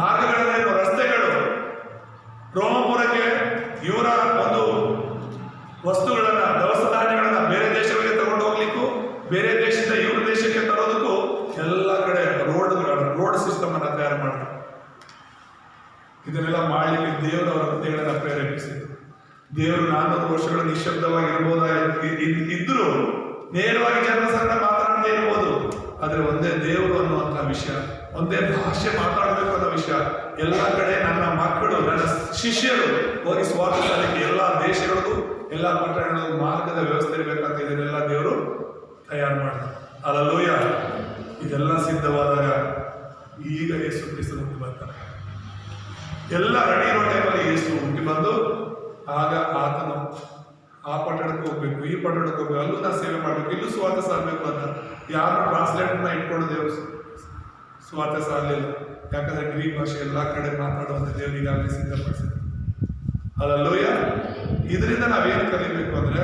ಮಾರ್ಗಗಳನ್ನೇನು, ರಸ್ತೆಗಳು. ರೋಮಪುರಕ್ಕೆ ಇವರ ಒಂದು ವಸ್ತುಗಳನ್ನ, ದವಸ ಧಾನ್ಯಗಳನ್ನ ಬೇರೆ ದೇಶಗಳಿಗೆ ತಗೊಂಡು ಹೋಗ್ಲಿಕ್ಕೂ, ಬೇರೆ ದೇಶದಿಂದ ಇವ್ರ ದೇಶಕ್ಕೆ ತರೋದಕ್ಕೂ ಎಲ್ಲ ಕಡೆ ರೋಡ್ ಸಿಸ್ಟಮ್ ಅನ್ನ ತಯಾರು ಮಾಡಿದ್ರು. ಇದನ್ನೆಲ್ಲ ಮಾಡಲಿಕ್ಕೆ ದೇವರು ಅವರ ಹೃದಯಗಳನ್ನ ಪ್ರೇರೇಪಿಸಿದ್ರು. ದೇವರು 400 ವರ್ಷಗಳು ನಿಶ್ಶಬ್ದವಾಗಿ ಇದ್ರು, ನೇರವಾಗಿ ಜನರ ಸಂಗಡ ಮಾತನಾಡದೇ ಇರ್ಬೋದು, ಆದ್ರೆ ಒಂದೇ ದೇವರು ಅನ್ನುವಂತಹ ವಿಷಯ, ಒಂದೇ ಭಾಷೆ ಮಾತಾಡಬೇಕು ಅನ್ನೋ ವಿಷಯ, ಎಲ್ಲ ಕಡೆ ನನ್ನ ಮಕ್ಕಳು, ನನ್ನ ಶಿಷ್ಯರು ಹೋಗಿ ಸ್ವಾತಂತ್ರ್ಯಕ್ಕೆ ಎಲ್ಲ ದೇಶಗಳಿಗೂ, ಎಲ್ಲ ಪಟ್ಟಣಗಳಿಗೂ ಮಾರ್ಗದ ವ್ಯವಸ್ಥೆ ಇರಬೇಕಂತ ಇದನ್ನೆಲ್ಲ ದೇವರು ತಯಾರು ಮಾಡಿದ್ರು. ಹಲ್ಲೆಲೂಯಾ. ಇದೆಲ್ಲ ಸಿದ್ಧವಾದಾಗ ಈಗ ಯೇಸು ಕ್ರಿಸ್ತ ಹುಟ್ಟಿ ಬರ್ತಾನೆ. ಎಲ್ಲ ರೆಡಿ ಇರೋ ಟೈಮಲ್ಲಿ ಯೇಸು ಹುಟ್ಟಿ ಬಂದು, ಆಗ ಆತನು ಆ ಪಟ್ಟಣಕ್ಕೆ ಹೋಗ್ಬೇಕು, ಈ ಪಟ್ಟಣಕ್ಕೆ ಹೋಗ್ಬೇಕು, ಅಲ್ಲೂ ನಾ ಸೇವೆ ಮಾಡ್ಬೇಕು, ಇಲ್ಲೂ ಸ್ವಾರ್ಥ ಸಾಧಬೇಕು ಅಂತ ಯಾರು ಟ್ರಾನ್ಸ್ಲೇಟರ್ನ ಇಟ್ಕೊಂಡು ದೇವರು ಸ್ವಾರ್ಥ ಸಾಧಲಿಲ್ಲ. ಯಾಕಂದ್ರೆ ಗ್ರೀಕ್ ಭಾಷೆ ಎಲ್ಲ ಕಡೆ ಮಾತಾಡುವಂತ ದೇವರು ಈಗಾಗಲೇ ಸಿದ್ಧಪಡಿಸಿದ್ರು. ಹಲ್ಲೆಲೂಯಾ. ಇದರಿಂದ ನಾವೇನು ಕಲಿಬೇಕು ಅಂದ್ರೆ,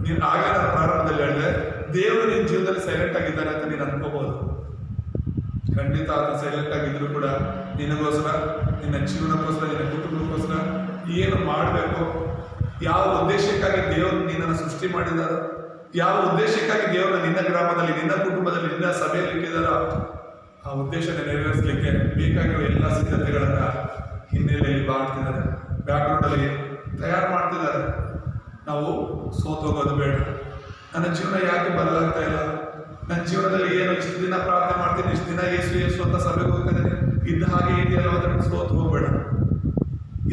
ನೀನು ಆಗ ನಾನು ಪ್ರಾರಂಭದಲ್ಲಿ ಹೇಳಿದೆ, ದೇವರು ನಿನ್ನ ಜೀವನದಲ್ಲಿ ಸೈಲೆಂಟ್ ಆಗಿದ್ದಾನೆ ಅಂತ ನೀನು ಅನ್ಕೋಬಹುದು. ಖಂಡಿತ ಆತ ಸೈಲೆಂಟ್ ಆಗಿದ್ರು ಕೂಡ ನಿನಗೋಸ್ಕರ, ನಿನ್ನ ಜೀವನಕ್ಕೋಸ್ಕರ, ನಿನ್ನ ಕುಟುಂಬಕ್ಕೋಸ್ಕರ ಏನು ಮಾಡಬೇಕು, ಯಾವ ಉದ್ದೇಶಕ್ಕಾಗಿ ದೇವರು ನಿನ್ನನ್ನು ಸೃಷ್ಟಿ ಮಾಡಿದಾರೋ, ಯಾವ ಉದ್ದೇಶಕ್ಕಾಗಿ ದೇವರು ನಿನ್ನ ಗ್ರಾಮದಲ್ಲಿ, ನಿನ್ನ ಕುಟುಂಬದಲ್ಲಿ, ನಿನ್ನ ಸಭೆಯಲ್ಲಿ ಇಟ್ಟಿದಾರೋ ಆ ಉದ್ದೇಶನ ನೆರವೇರಿಸಲಿಕ್ಕೆ ಬೇಕಾಗಿರೋ ಎಲ್ಲ ಸಿದ್ಧತೆಗಳನ್ನ ಹಿನ್ನೆಲೆಯಲ್ಲಿ ಮಾಡ್ತಿದ್ದಾರೆ, ಬ್ಯಾಕ್ಗ್ರೌಂಡ್ ಅಲ್ಲಿ ತಯಾರು ಮಾಡ್ತಿದ್ದಾರೆ. ನಾವು ಸೋತೋಗೋದು ಬೇಡ. ನನ್ನ ಜೀವನ ಯಾಕೆ ಬದಲಾಗ್ತಾ ಇಲ್ಲ, ನನ್ನ ಜೀವನದಲ್ಲಿ ಏನು ಇಷ್ಟು ದಿನ ಪ್ರಾರ್ಥನೆ ಮಾಡ್ತೀನಿ, ಇಷ್ಟು ದಿನ ಯೇಸು ಅಂತ ಸಭೆಗೆ ಹೋಗ್ತಾನೆ, ಇದ್ದ ಹಾಗೆ ಇದೆಯಲ್ಲ ಅದನ್ನು ಸೋತು ಹೋಗ್ಬೇಡ.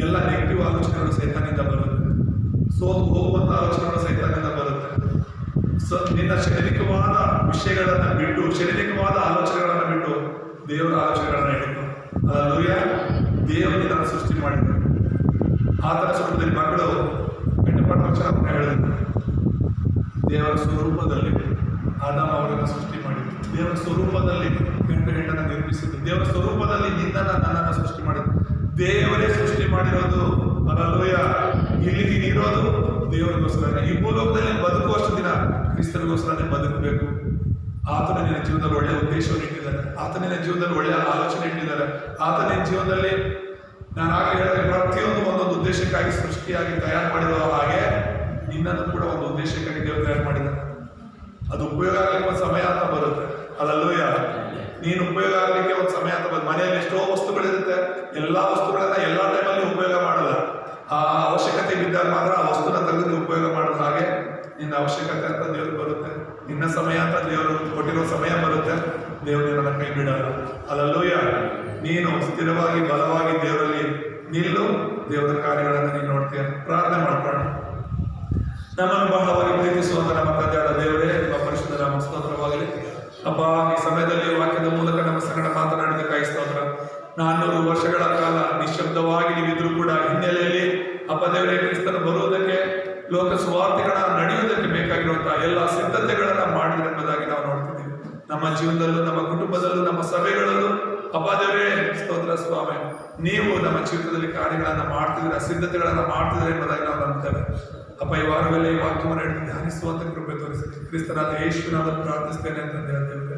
ಎಲ್ಲ ನೆಗೆಟಿವ್ ಆಲೋಚನೆಗಳು ಸೈತಾನಿಂದ ಬರುತ್ತೆ. ಸೋತು ಹೋಗುವಂಥ ಆಲೋಚನೆಗಳು ಸೈತಾನಿಂದ ಬರುತ್ತೆ. ನಿನ್ನ ಶಾರೀರಿಕವಾದ ವಿಷಯಗಳನ್ನ ಬಿಟ್ಟು, ಶಾರೀರಿಕವಾದ ಆಲೋಚನೆಗಳನ್ನ ಬಿಟ್ಟು ದೇವರ ಆಲೋಚನೆಗಳನ್ನ ಹಿಡಿದು. ಹಲ್ಲೆಲೂಯಾ. ದೇವರು ಇದನ್ನು ಸೃಷ್ಟಿ ಮಾಡಿದರು. ಆತನ ಸ್ವರೂಪದಲ್ಲಿ ಮಕ್ಕಳು ಗಂಟಪಟ್ಟ ಹೇಳಿದರು. ದೇವರ ಸ್ವರೂಪದಲ್ಲಿ ಆದಾಮ ಅವರನ್ನು ಸೃಷ್ಟಿ ಮಾಡಿದರು. ದೇವರ ಸ್ವರೂಪದಲ್ಲಿ ಗಂಡು ಹೆಣ್ಣನ್ನು ನಿರ್ಮಿಸಿದ್ರು. ದೇವರ ಸ್ವರೂಪದಲ್ಲಿ ನಿನ್ನನ್ನು ನನ್ನನ್ನು ಸೃಷ್ಟಿ ಮಾಡಿದ್ರು. ದೇವರೇ ಸೃಷ್ಟಿ ಮಾಡಿರೋದು. ಹಲ್ಲೆಲೂಯಾ. ಇಲ್ಲಿ ನೀನಿರೋದು ದೇವರಿಗೋಸ್ಕರ. ಈ ಭೂಲೋಕದಲ್ಲಿ ಬದುಕುವಷ್ಟು ದಿನ ಕ್ರಿಸ್ತನಿಗೋಸ್ಕರನೇ ಬದುಕಬೇಕು. ಆತನ ನಿನ್ನ ಜೀವನದಲ್ಲಿ ಒಳ್ಳೆಯ ಉದ್ದೇಶವನ್ನು ಇಟ್ಟಿದ್ದಾರೆ. ಆತ ನಿನ್ನ ಜೀವನದಲ್ಲಿ ಒಳ್ಳೆಯ ಆಲೋಚನೆ ಇಟ್ಟಿದ್ದಾರೆ. ಆತ ನಿನ್ನ ಜೀವನದಲ್ಲಿ, ನಾನು ಆಗಲೇ ಹೇಳಿದ್ರೆ, ಪ್ರತಿಯೊಂದು ಒಂದೊಂದು ಉದ್ದೇಶಕ್ಕಾಗಿ ಸೃಷ್ಟಿಯಾಗಿ ತಯಾರು ಮಾಡಿರೋ ಹಾಗೆ ನಿನ್ನನ್ನು ಕೂಡ ಒಂದು ಉದ್ದೇಶಕ್ಕಾಗಿ ದೇವರು ತಯಾರು ಮಾಡಿದ್ದಾರೆ. ಅದು ಉಪಯೋಗ ಆಗಲಿಕ್ಕೆ ಒಂದು ಸಮಯ ಅಂತ ಬರುತ್ತೆ. ಹಲ್ಲೆಲೂಯಾ. ನೀನು ಉಪಯೋಗ ಆಗಲಿಕ್ಕೆ ಒಂದು ಸಮಯ ಅಂತ ಬರುತ್ತೆ. ಮನೆಯಲ್ಲಿ ಎಷ್ಟೋ ವಸ್ತುಗಳಿರುತ್ತೆ. ಎಲ್ಲ ವಸ್ತುಗಳನ್ನ ಎಲ್ಲ ಟೈಮಲ್ಲಿ ಉಪಯೋಗ ಮಾಡಲ್ಲ. ಆ ಅವಶ್ಯಕತೆ ಬಿದ್ದಾಗ ಮಾತ್ರ ಆ ವಸ್ತುನ ತೆಗೆದು ಉಪಯೋಗ ಮಾಡೋದು. ಹಾಗೆ ನಿನ್ನ ಅವಶ್ಯಕತೆ ಅಂತ ದೇವರು ಬರುತ್ತೆ. ನಿನ್ನ ಸಮಯ ಅಂತ ದೇವರು ಕೊಟ್ಟಿರೋ ಸಮಯ ಬರುತ್ತೆ. ದೇವರು ನಿನ್ನನ್ನು ಕೈ ಬಿಡಲ್ಲ. ಹಲ್ಲೆಲೂಯಾ. ನೀನು ಸ್ಥಿರವಾಗಿ ಬಲವಾಗಿ ದೇವರಲ್ಲಿ ನಿಲ್ಲು. ದೇವರ ಕಾರ್ಯಗಳನ್ನು ನೀನು ನೋಡ್ತೀಯ. ಪ್ರಾರ್ಥನೆ ಮಾಡ್ಕೊಳ್ಳೋಣ. ನಮ್ಮನ್ನು ಬಹಳವಾಗಿ ಪ್ರೀತಿಸುವಂತ ನಮ್ಮ ತಂದೆಯಾದ ದೇವರೇ, ನಿಮ್ಮ ಪರಿಶುದ್ಧ ನಾಮ ಸ್ತೋತ್ರವಾಗಲಿ. ಅಪ್ಪ, ಈ ಸಮಯದಲ್ಲಿ ವಾಕ್ಯದ ಮೂಲಕ ನಮ್ಮ ಸಂಗಡ ಮಾತನಾಡಿದ್ದಕ್ಕಾಗಿ ಸ್ತೋತ್ರ. 400 ವರ್ಷಗಳ ಕಾಲ ನಿಶ್ಶಬ್ದವಾಗಿ ನೀವಿದ್ರು ಕೂಡ ಹಿನ್ನೆಲೆಯಲ್ಲಿ ಅಪ್ಪ ದೇವರೇ, ಕ್ರಿಸ್ತನ ಬರುವುದಕ್ಕೆ, ಲೋಕ ಸುವಾರ್ತೆಗಳ ನಡೆಯುವುದಕ್ಕೆ ಬೇಕಾಗಿರುವಂತಹ ಎಲ್ಲ ಸಿದ್ಧತೆಗಳನ್ನ ಮಾಡಿದ್ರೆ ಎಂಬುದಾಗಿ ನಾವು ನೋಡ್ತಿದ್ದೀವಿ. ನಮ್ಮ ಜೀವನದಲ್ಲೂ, ನಮ್ಮ ಕುಟುಂಬದಲ್ಲೂ, ನಮ್ಮ ಸಭೆಗಳಲ್ಲೂ ಅಪ್ಪ ದೇವರೇ ಸ್ತೋತ್ರ ಸ್ವಾಮಿ, ನೀವು ನಮ್ಮ ಜೀವಿತದಲ್ಲಿ ಕಾರ್ಯಗಳನ್ನ ಮಾಡ್ತಿದ್ರೆ, ಸಿದ್ಧತೆಗಳನ್ನ ಮಾಡ್ತಿದ್ರೆ ಎಂಬುದಾಗಿ ನಾವು ನಂಬ್ತೇವೆ. ಅಪ್ಪ, ಈ ವಾರದಲ್ಲಿ ಈ ವಾಕ್ಯವನ್ನು ಧ್ಯಾನಿಸುವಂತ ಕೃಪೆ ತೋರಿಸಿ ಕ್ರಿಸ್ತನಾದ ಯೇಸುವಿನಾದ ಪ್ರಾರ್ಥಿಸ್ತೇನೆ ಅಂತ ಹೇಳ್ತೇವೆ.